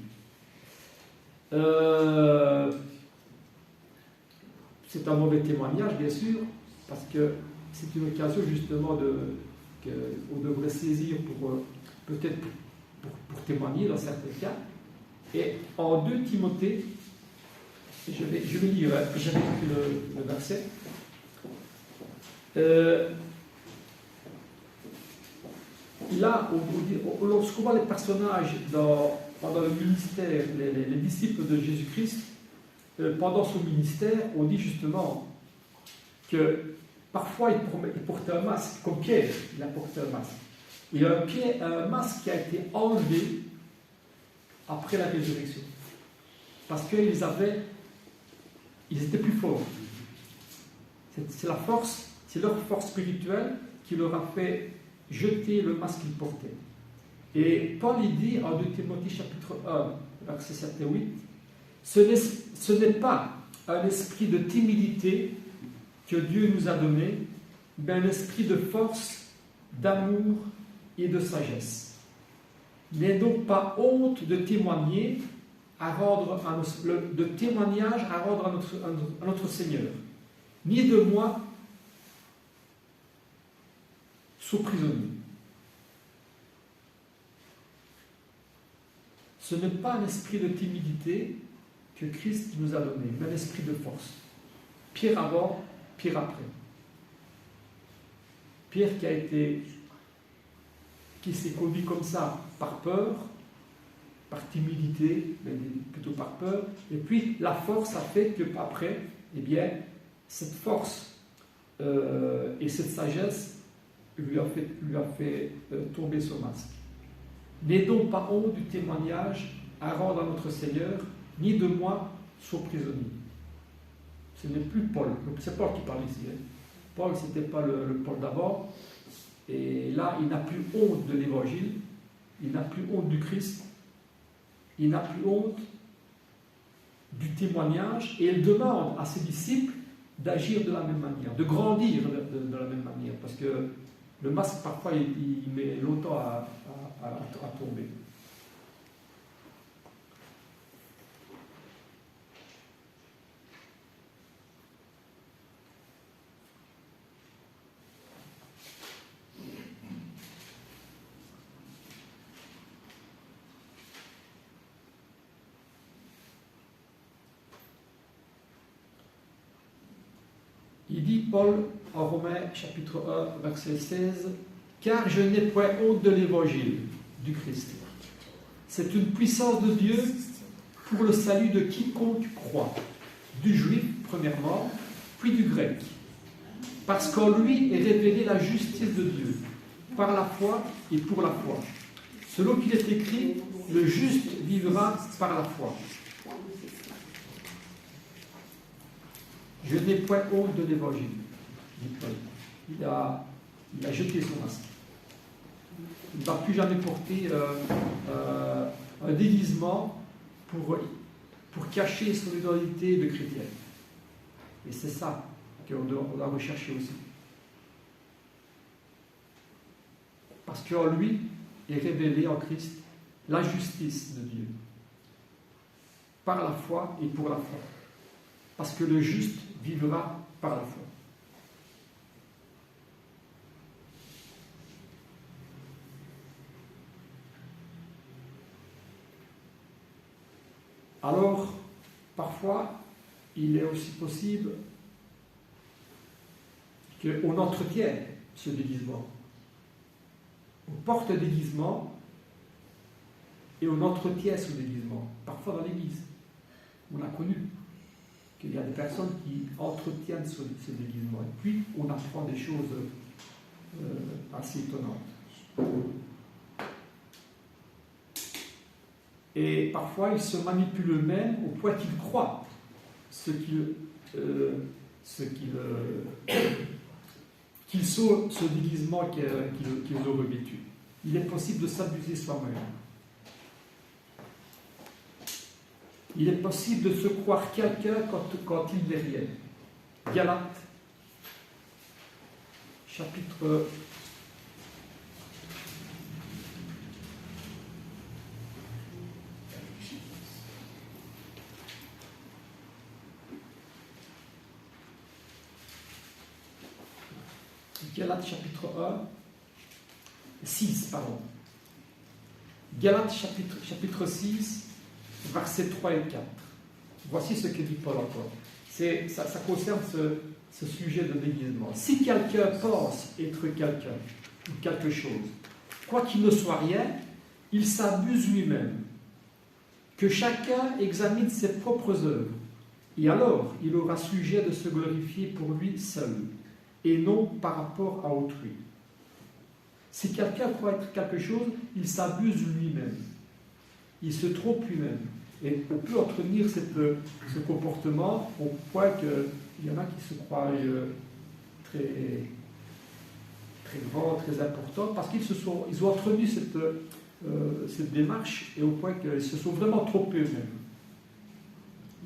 C'est un mauvais témoignage, bien sûr, parce que c'est une occasion justement qu'on devrait saisir peut-être pour témoigner dans certains cas. Et en 2 Timothée, je vais lire, j'avais écrit le verset. Là, lorsqu'on voit les personnages pendant le ministère, les disciples de Jésus-Christ, pendant son ministère, on dit justement que parfois il portait un masque, comme Pierre, il a porté un masque. Il y a un masque qui a été enlevé après la résurrection. Parce qu'ils étaient plus forts. C'est la force, c'est leur force spirituelle qui leur a fait jeter le masque qu'ils portaient. Et Paul il dit en 2 Timothée chapitre 1, versets 7 et 8, ce n'est pas un esprit de timidité que Dieu nous a donné, mais un esprit de force, d'amour et de sagesse. N'aie donc pas honte de témoigner de témoignage à rendre à notre Seigneur, ni de moi sous prisonnier. Ce n'est pas un esprit de timidité que Christ nous a donné, mais un esprit de force. Pierre avant, Pierre après. Pierre qui s'est conduit comme ça par peur, par timidité, mais plutôt par peur. Et puis la force a fait que après, eh bien, cette force et cette sagesse lui a fait tomber son masque. N'aie donc pas honte du témoignage à rendre à notre Seigneur, ni de moi sois prisonnier. Ce n'est plus Paul. C'est Paul qui parle ici. Paul, ce n'était pas le Paul d'abord. Et là, il n'a plus honte de l'Évangile. Il n'a plus honte du Christ. Il n'a plus honte du témoignage. Et il demande à ses disciples d'agir de la même manière, de grandir de la même manière. Parce que le masque, parfois, il met longtemps à tomber. Il dit, Paul, en Romains chapitre 1, verset 16, « Car je n'ai point honte de l'évangile du Christ. C'est une puissance de Dieu pour le salut de quiconque croit, du juif premièrement, puis du grec. Parce qu'en lui est révélée la justice de Dieu, par la foi et pour la foi. Selon qu'il est écrit, le juste vivra par la foi. Je n'ai point honte de l'évangile, dit Paul. Il a jeté son masque. Il ne va plus jamais porter un déguisement pour cacher son identité de chrétien. Et c'est ça qu'on doit rechercher aussi. Parce qu'en lui est révélée en Christ la justice de Dieu, par la foi et pour la foi. Parce que le juste vivra par la foi. Alors, parfois, il est aussi possible qu'on entretienne ce déguisement. On porte un déguisement et on entretient ce déguisement. Parfois dans l'Église, on a connu qu'il y a des personnes qui entretiennent ce déguisement. Et puis, on apprend des choses assez étonnantes. Et parfois, ils se manipulent eux-mêmes au point qu'ils croient qu'ils sont ce déguisement qu'ils ont revêtu. Il est possible de s'abuser soi-même. Il est possible de se croire quelqu'un quand il n'est rien. Galates, chapitre 6, pardon. Galates chapitre 6, versets 3 et 4. Voici ce que dit Paul encore. Ça concerne ce sujet de déguisement. Si quelqu'un pense être quelqu'un ou quelque chose, quoi qu'il ne soit rien, il s'abuse lui-même. Que chacun examine ses propres œuvres, et alors il aura sujet de se glorifier pour lui seul, et non par rapport à autrui. Si quelqu'un croit être quelque chose, il s'abuse lui-même. Il se trompe lui-même. Et on peut entretenir ce comportement au point qu'il y en a qui se croient très, très grands, très importants, parce ils ont entretenu cette démarche, et au point qu'ils se sont vraiment trompés eux-mêmes.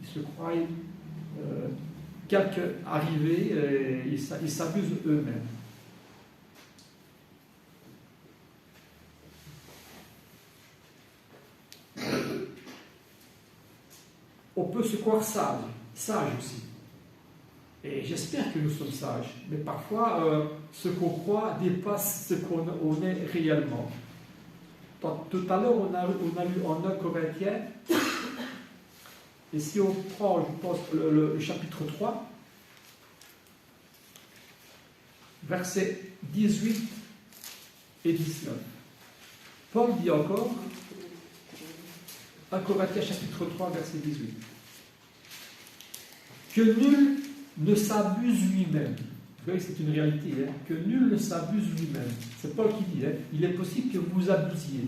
Ils se croient arrivés, et ils s'abusent eux-mêmes. On peut se croire sage aussi. Et j'espère que nous sommes sages. Mais parfois, ce qu'on croit dépasse ce qu'on est réellement. Tout à l'heure, on a lu en 1 Corinthiens, et si on prend, je pense, le chapitre 3, versets 18 et 19. Paul dit encore, 1 Corinthiens chapitre 3, verset 18. Que nul ne s'abuse lui-même. Vous voyez, c'est une réalité. Hein? Que nul ne s'abuse lui-même. C'est Paul qui dit. Hein? Il est possible que vous abusiez.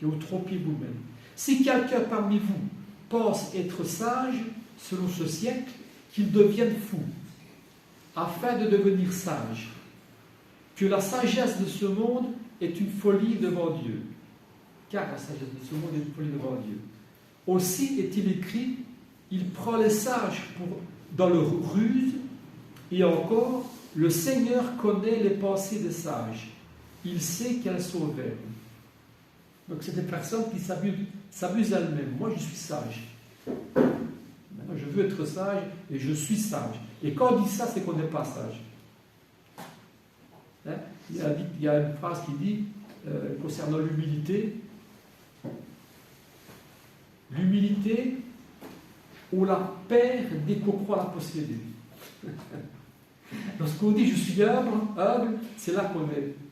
Que vous trompiez vous-même. Si quelqu'un parmi vous pense être sage, selon ce siècle, qu'il devienne fou, afin de devenir sage. Que la sagesse de ce monde est une folie devant Dieu. Car la sagesse de ce monde est une folie devant Dieu. Aussi est-il écrit, il prend les sages dans leur ruse, et encore, le Seigneur connaît les pensées des sages. Il sait qu'elles sont vaines. Donc c'est des personnes qui s'abusent elles-mêmes. Moi je suis sage. Maintenant je veux être sage et je suis sage. Et quand on dit ça, c'est qu'on n'est pas sage. Hein? Il y a une phrase qui dit, concernant l'humilité, l'humilité, on la perd dès qu'on croit la posséder. Lorsqu'on dit je suis humble, c'est là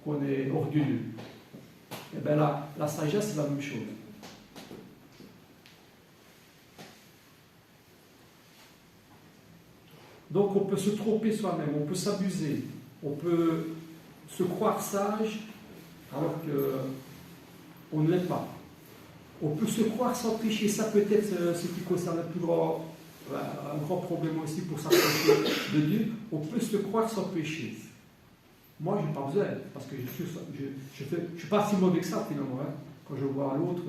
qu'on est orgueilleux. Et bien la sagesse, c'est la même chose. Donc on peut se tromper soi-même, on peut s'abuser, on peut se croire sage alors qu'on ne l'est pas. On peut se croire sans péché, ça peut être ce qui concerne un grand problème aussi pour s'approcher de Dieu. On peut se croire sans péché. Moi, je n'ai pas besoin, parce que je suis pas si mauvais que ça finalement. Hein. Quand je vois l'autre,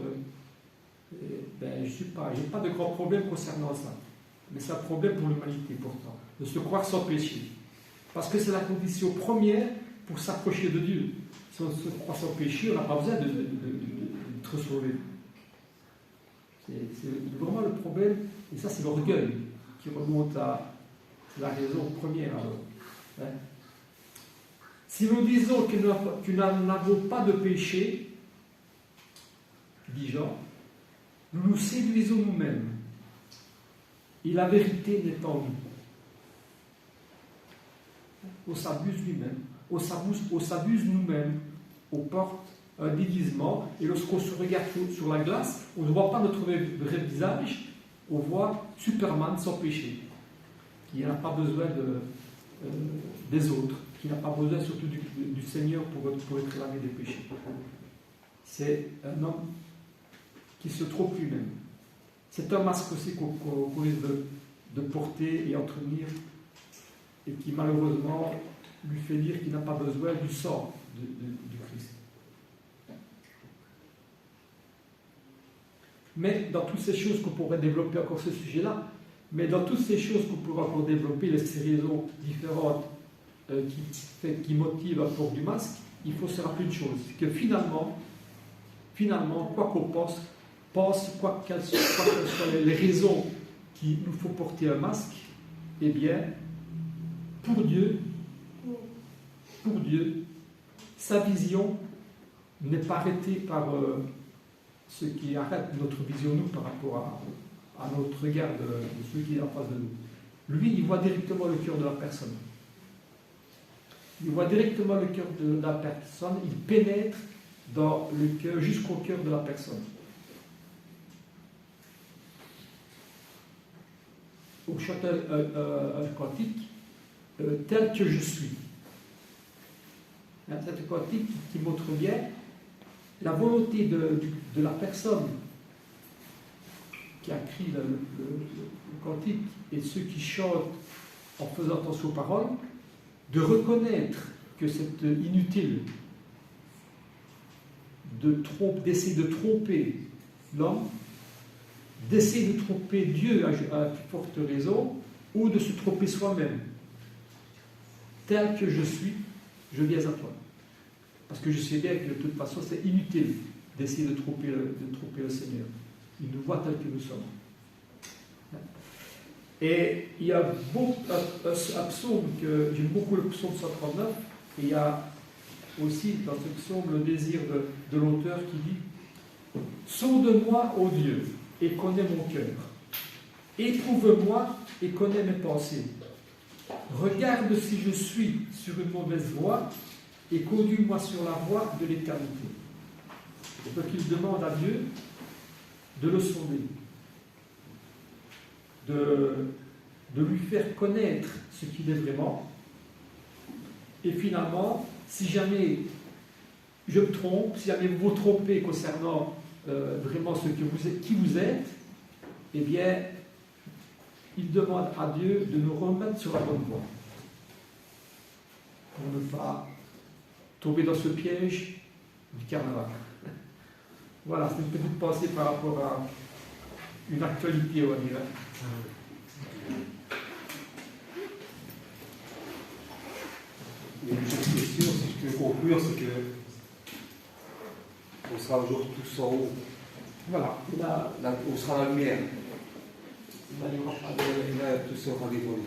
ben, j'ai pas de grand problème concernant ça. Mais c'est un problème pour l'humanité pourtant, de se croire sans péché. Parce que c'est la condition première pour s'approcher de Dieu. Si on se croit sans péché, on n'a pas besoin d'être sauvé. C'est vraiment le problème, et ça c'est l'orgueil qui remonte à la raison première. Alors. Hein? Si nous disons que nous n'avons pas de péché, dit Jean, nous nous séduisons nous-mêmes, et la vérité n'est en nous. On s'abuse lui-même, on s'abuse nous-mêmes, on porte un déguisement, et lorsqu'on se regarde sur la glace, on ne voit pas notre vrai visage, on voit Superman sans péché, qui n'a pas besoin des autres, qui n'a pas besoin surtout du Seigneur pour réclamer des péchés. C'est un homme qui se trompe lui-même. C'est un masque aussi qu'on risque de porter et entretenir, et qui malheureusement lui fait dire qu'il n'a pas besoin du sang du Christ. Mais dans toutes ces choses qu'on pourrait développer encore ce sujet-là, mais dans toutes ces choses qu'on pourrait encore développer, ces raisons différentes qui motivent un port du masque, il faut se rappeler une chose, c'est que finalement, quoi qu'on pense quoi qu'elles soient les raisons qui nous font porter un masque, eh bien, pour Dieu, sa vision n'est pas arrêtée par ce qui arrête notre vision, nous, par rapport à notre regard de celui qui est en face de nous. Lui, il voit directement le cœur de la personne. Il voit directement le cœur de la personne, il pénètre dans le cœur, jusqu'au cœur de la personne. On chante un cantique, tel que je suis. C'est un cantique qui montre bien la volonté de la personne qui a écrit le cantique et ceux qui chantent en faisant attention aux paroles, de reconnaître que c'est inutile d'essayer de tromper l'homme, d'essayer de tromper Dieu à plus forte raison, ou de se tromper soi-même. Tel que je suis, je viens à toi. Parce que je sais bien que de toute façon, c'est inutile d'essayer de tromper le Seigneur. Il nous voit tel que nous sommes. Et il y a un psaume que j'aime beaucoup, le psaume 139, et il y a aussi dans ce psaume le désir de l'auteur qui dit « Sonde-moi, ô Dieu, et connais mon cœur. Éprouve-moi et connais mes pensées. Regarde si je suis sur une mauvaise voie et conduis-moi sur la voie de l'éternité. » Donc il demande à Dieu de le sonder, de lui faire connaître ce qu'il est vraiment. Et finalement, si jamais je me trompe, si jamais vous vous trompez concernant vraiment qui vous êtes, eh bien, il demande à Dieu de nous remettre sur la bonne voie, pour ne pas tomber dans ce piège du carnaval. Voilà, c'est une petite pensée par rapport à une actualité, on va dire. Il y a une petite question, si je peux conclure, c'est que on sera un jour tous en haut. Voilà. On sera la lumière. Et là, tout sera dévoilé.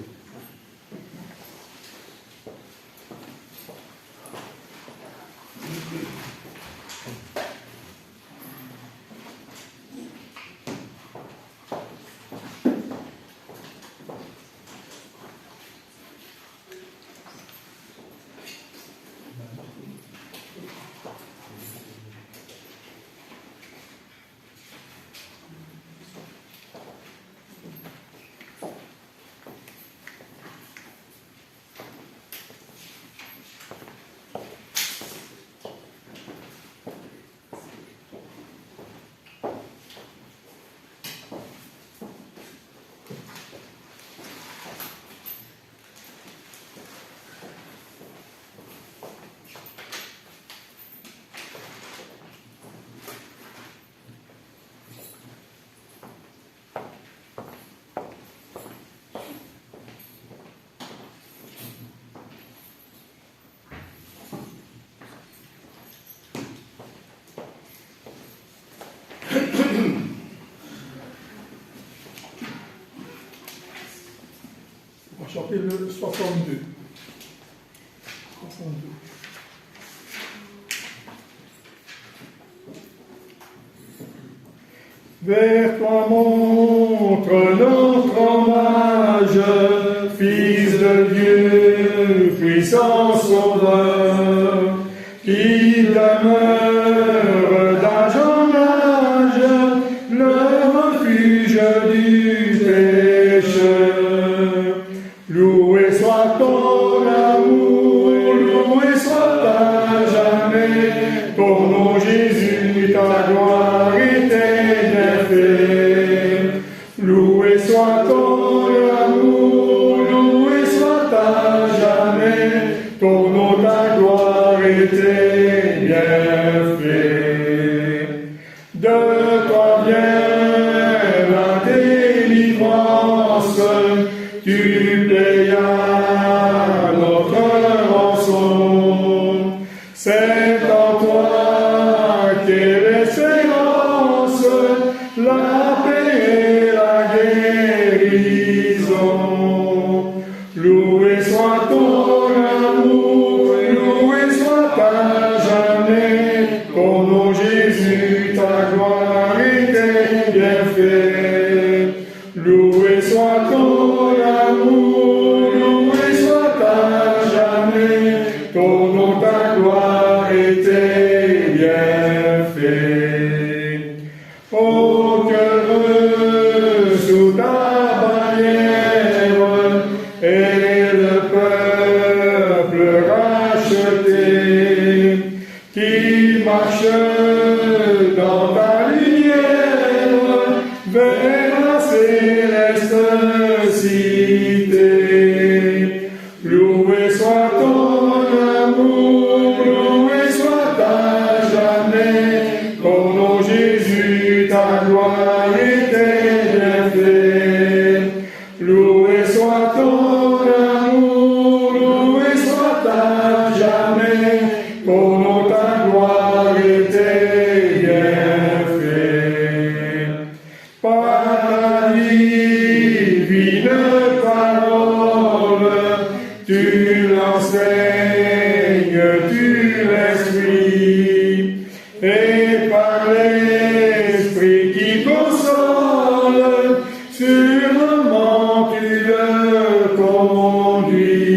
marqué le 62. 62. Vers toi montre notre hommage, Fils de Dieu, puissant sauveur, qui demeure d'âge en âge, le refuge du pécheur. Loué soit ton amour, loué soit à jamais, ton nom Jésus, ta gloire et tes bienfaits. Loué soit ton amour, loué soit à jamais, ton nom, ta gloire et tes bienfaits. De toi vient la délivrance, tu payas notre rançon. C'est en toi qu'est l'espérance, la paix et la guérison. Loué soit ton amour, loué soit à jamais, ton nom Jésus, ta gloire et tes bienfaits. Loué soit ton amour, loué soit à jamais, ton nom, ta gloire et tes bienfaits. Oh, que sous ta bannière est le peuple racheté, qui marche dans ta lumière vers la céleste cité. Loué soit ton amour, loué soit à jamais, ton nom Jésus, ta gloire et tes bienfaits. Loué soit ton amour, loué soit à jamais, ton nom, ta gloire et tes bienfaits. Par ta divine parole, tu l'enseignes, tu l'instruis, et par l'Esprit qui console, sûrement tu le conduis.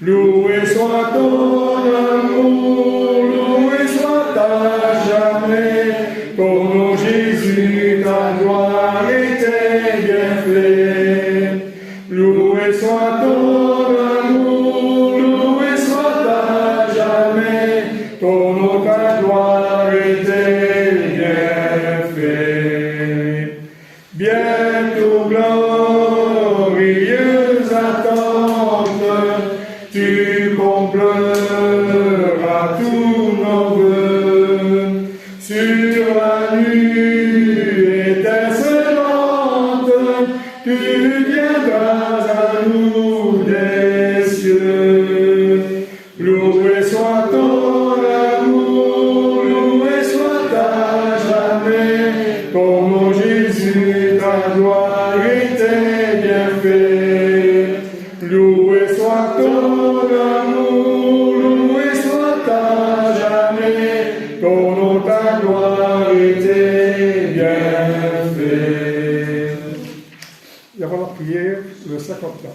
Loué soit ton amour, loué soit à jamais, ton nom Jésus, ta gloire et tes bienfaits. Loué soit ton amour, loué soit à jamais, ton nom, ta gloire et tes bienfaits. Bientôt glorieuse attente, tu combleras tous nos vœux. Sur la nue étincelante, tu viendras à nous des cieux. Loué soit ton amour, loué soit à jamais, ton nom Jésus, ta gloire et tes bienfaits. Loué soit ton amour, loué soit à jamais, ton nom, ta gloire et tes bienfaits. Et avant la prière, le 54.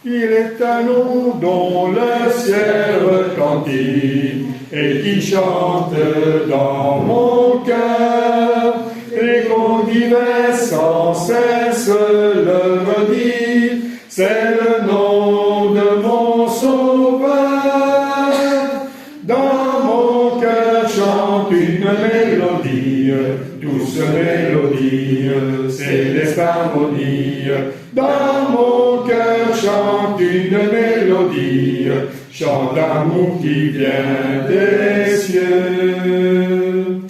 Il est un nom dont le ciel retentit et qui chante dans mon cœur, et qu'on divers sans cesse le redit, c'est le nom de mon sauveur. Dans mon cœur chante une mélodie, douce mélodie, céleste harmonie. Dans mon cœur chante une mélodie, chant d'amour qui vient des cieux.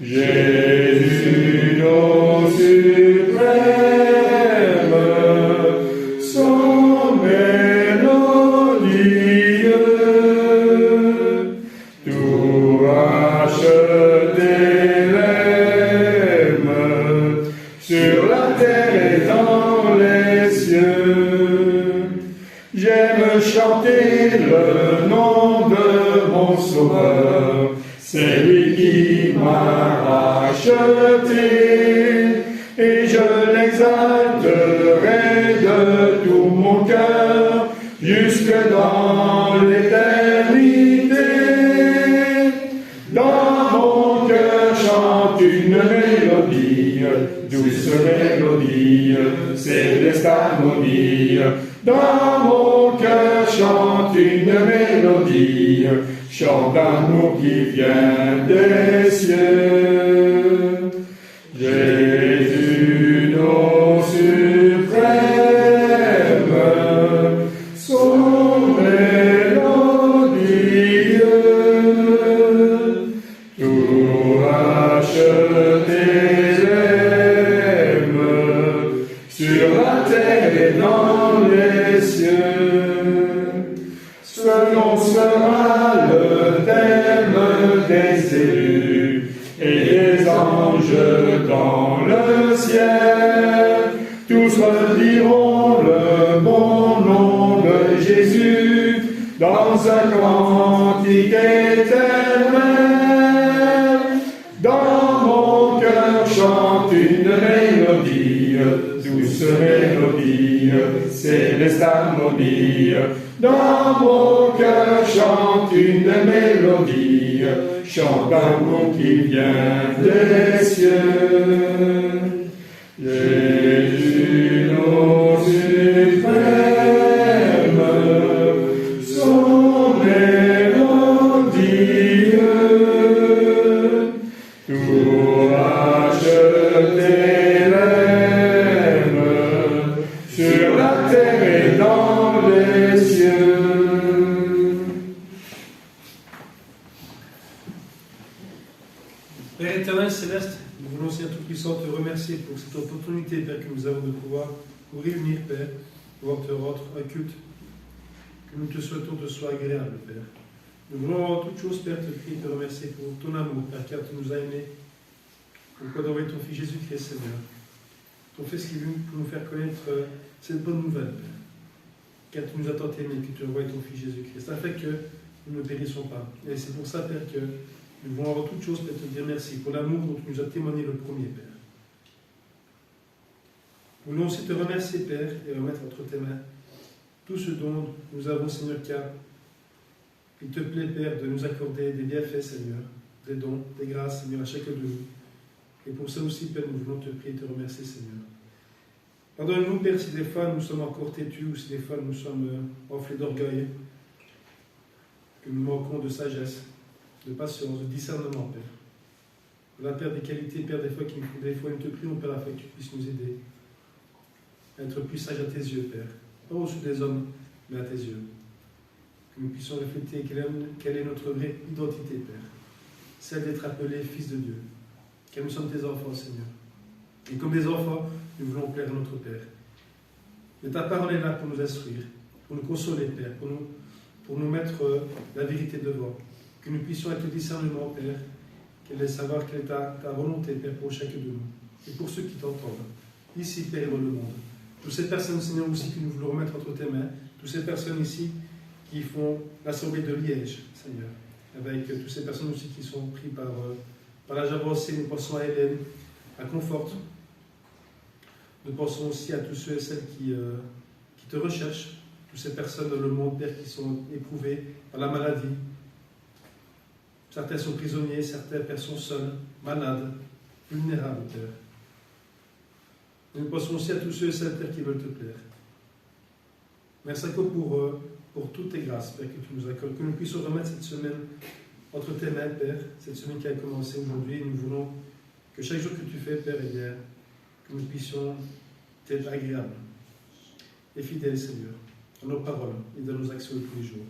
Jésus, nos suprême, son mélodieux, tout racheté sur la terre et dans les cieux. J'aime chanter le nom de mon Sauveur, c'est lui qui m'a racheté, et je l'exalterai de tout mon cœur, jusque dans l'éternité. Dans mon cœur chante une mélodie, douce mélodie, céleste harmonie. Dans mon cœur chante une mélodie, chant d'amour qui vient des cieux. Jésus, nom suprême, son mélodieux, tout racheté j'aime, sur la terre et dans les cieux. Ce nom sera le thème des élus et des anges dans le ciel. Tous rediront le bon nom de Jésus dans un cantique éternel. Dans mon cœur chante une mélodie, douce mélodie, céleste harmonie. Dans mon cœur chante une mélodie, chant d'amour qui vient des cieux. Jésus, nom suprême, son mélodieux, tout racheté l'aime, sur la terre et dans les cieux. Père éternel céleste, nous voulons, Seigneur Tout-Puissant, te remercier pour cette opportunité, Père, que nous avons de pouvoir nous réunir, Père, pour te rendre un culte que nous te souhaitons te soit agréable, Père. Nous voulons en toute chose, Père, te prier, te remercier pour ton amour, Père, car tu nous as aimés. Pourquoi d'envoyer ton Fils Jésus-Christ, Seigneur, ton Fils qui est venu pour nous faire connaître cette bonne nouvelle, Père. Car tu nous as tant aimés que tu as envoyé ton Fils Jésus-Christ, afin que nous ne périssons pas. Et c'est pour ça, Père, que nous voulons avant toute chose, Père, te dire merci pour l'amour dont tu nous as témoigné le premier, Père. Nous voulons aussi te remercier, Père, et remettre entre tes mains tout ce dont nous avons, Seigneur, car il te plaît, Père, de nous accorder des bienfaits, Seigneur, des dons, des grâces, Seigneur, à chacun de nous. Et pour ça aussi, Père, nous voulons te prier et te remercier, Seigneur. Pardonne-nous, Père, si des fois nous sommes encore têtus, ou si des fois nous sommes enflés d'orgueil, que nous manquons de sagesse, de patience, de discernement, Père. Voilà, Père, des qualités, Père, des fois nous te prions, Père, afin que tu puisses nous aider à être plus sages à tes yeux, Père. Pas au-dessus des hommes, mais à tes yeux. Que nous puissions refléter quelle est notre vraie identité, Père. Celle d'être appelés fils de Dieu. Car nous sommes tes enfants, Seigneur. Et comme des enfants, nous voulons plaire à notre Père. Mais ta parole est là pour nous instruire, pour nous consoler, Père, pour nous mettre la vérité devant. Que nous puissions être discernement, Père, qu'elle est savoir quelle est ta volonté, Père, pour chacun de nous. Et pour ceux qui t'entendent, ici, Père, et dans le monde. Toutes ces personnes, Seigneur, aussi que nous voulons remettre entre tes mains, toutes ces personnes ici qui font l'assemblée de Liège, Seigneur, avec toutes ces personnes aussi qui sont prises par l'âge avancé. Nous pensons à Hélène, à Conforte. Nous pensons aussi à tous ceux et celles qui te recherchent, toutes ces personnes dans le monde, Père, qui sont éprouvées par la maladie. Certains sont prisonniers, certains, Père, sont seuls, malades, vulnérables, Père. Nous pensons aussi à tous ceux et celles, Père, qui veulent te plaire. Merci encore pour toutes tes grâces, Père, que tu nous accordes, que nous puissions remettre cette semaine entre tes mains, Père, cette semaine qui a commencé aujourd'hui. Nous voulons que chaque jour que tu fais, Père, et bien, que nous puissions t'être agréables et fidèles, Seigneur, dans nos paroles et dans nos actions de tous les jours.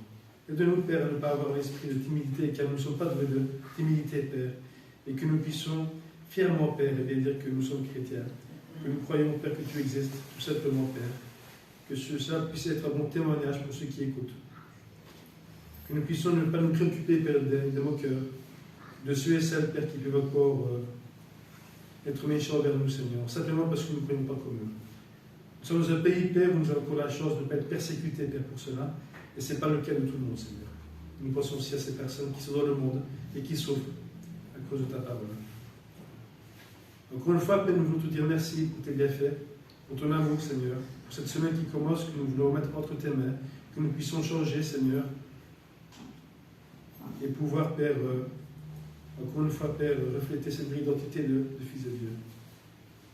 Aide-nous, Père, à ne pas avoir l'esprit de timidité, car nous ne sommes pas doués de timidité, Père, et que nous puissions fièrement, Père, et bien dire que nous sommes chrétiens, que nous croyons, Père, que tu existes, tout simplement, Père, que cela puisse être un bon témoignage pour ceux qui écoutent. Que nous puissions ne pas nous préoccuper, Père, des moqueurs, de ceux et celles, Père, qui peuvent encore être méchants envers nous, Seigneur, simplement parce que nous ne croyons pas comme eux. Nous sommes dans un pays, Père, où nous avons la chance de ne pas être persécutés, Père, pour cela. Et ce n'est pas le cas de tout le monde, Seigneur. Nous pensons aussi à ces personnes qui sont dans le monde et qui souffrent à cause de ta parole. Encore une fois, Père, nous voulons te dire merci pour tes bienfaits, pour ton amour, Seigneur, pour cette semaine qui commence, que nous voulons mettre entre tes mains, que nous puissions changer, Seigneur, et pouvoir, Père, encore une fois, Père, refléter cette vraie identité de Fils de Dieu.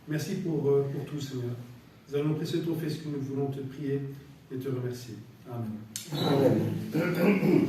Merci pour tout, Seigneur. Nous allons presser ton Fils que nous voulons te prier et te remercier. Amen. Amen.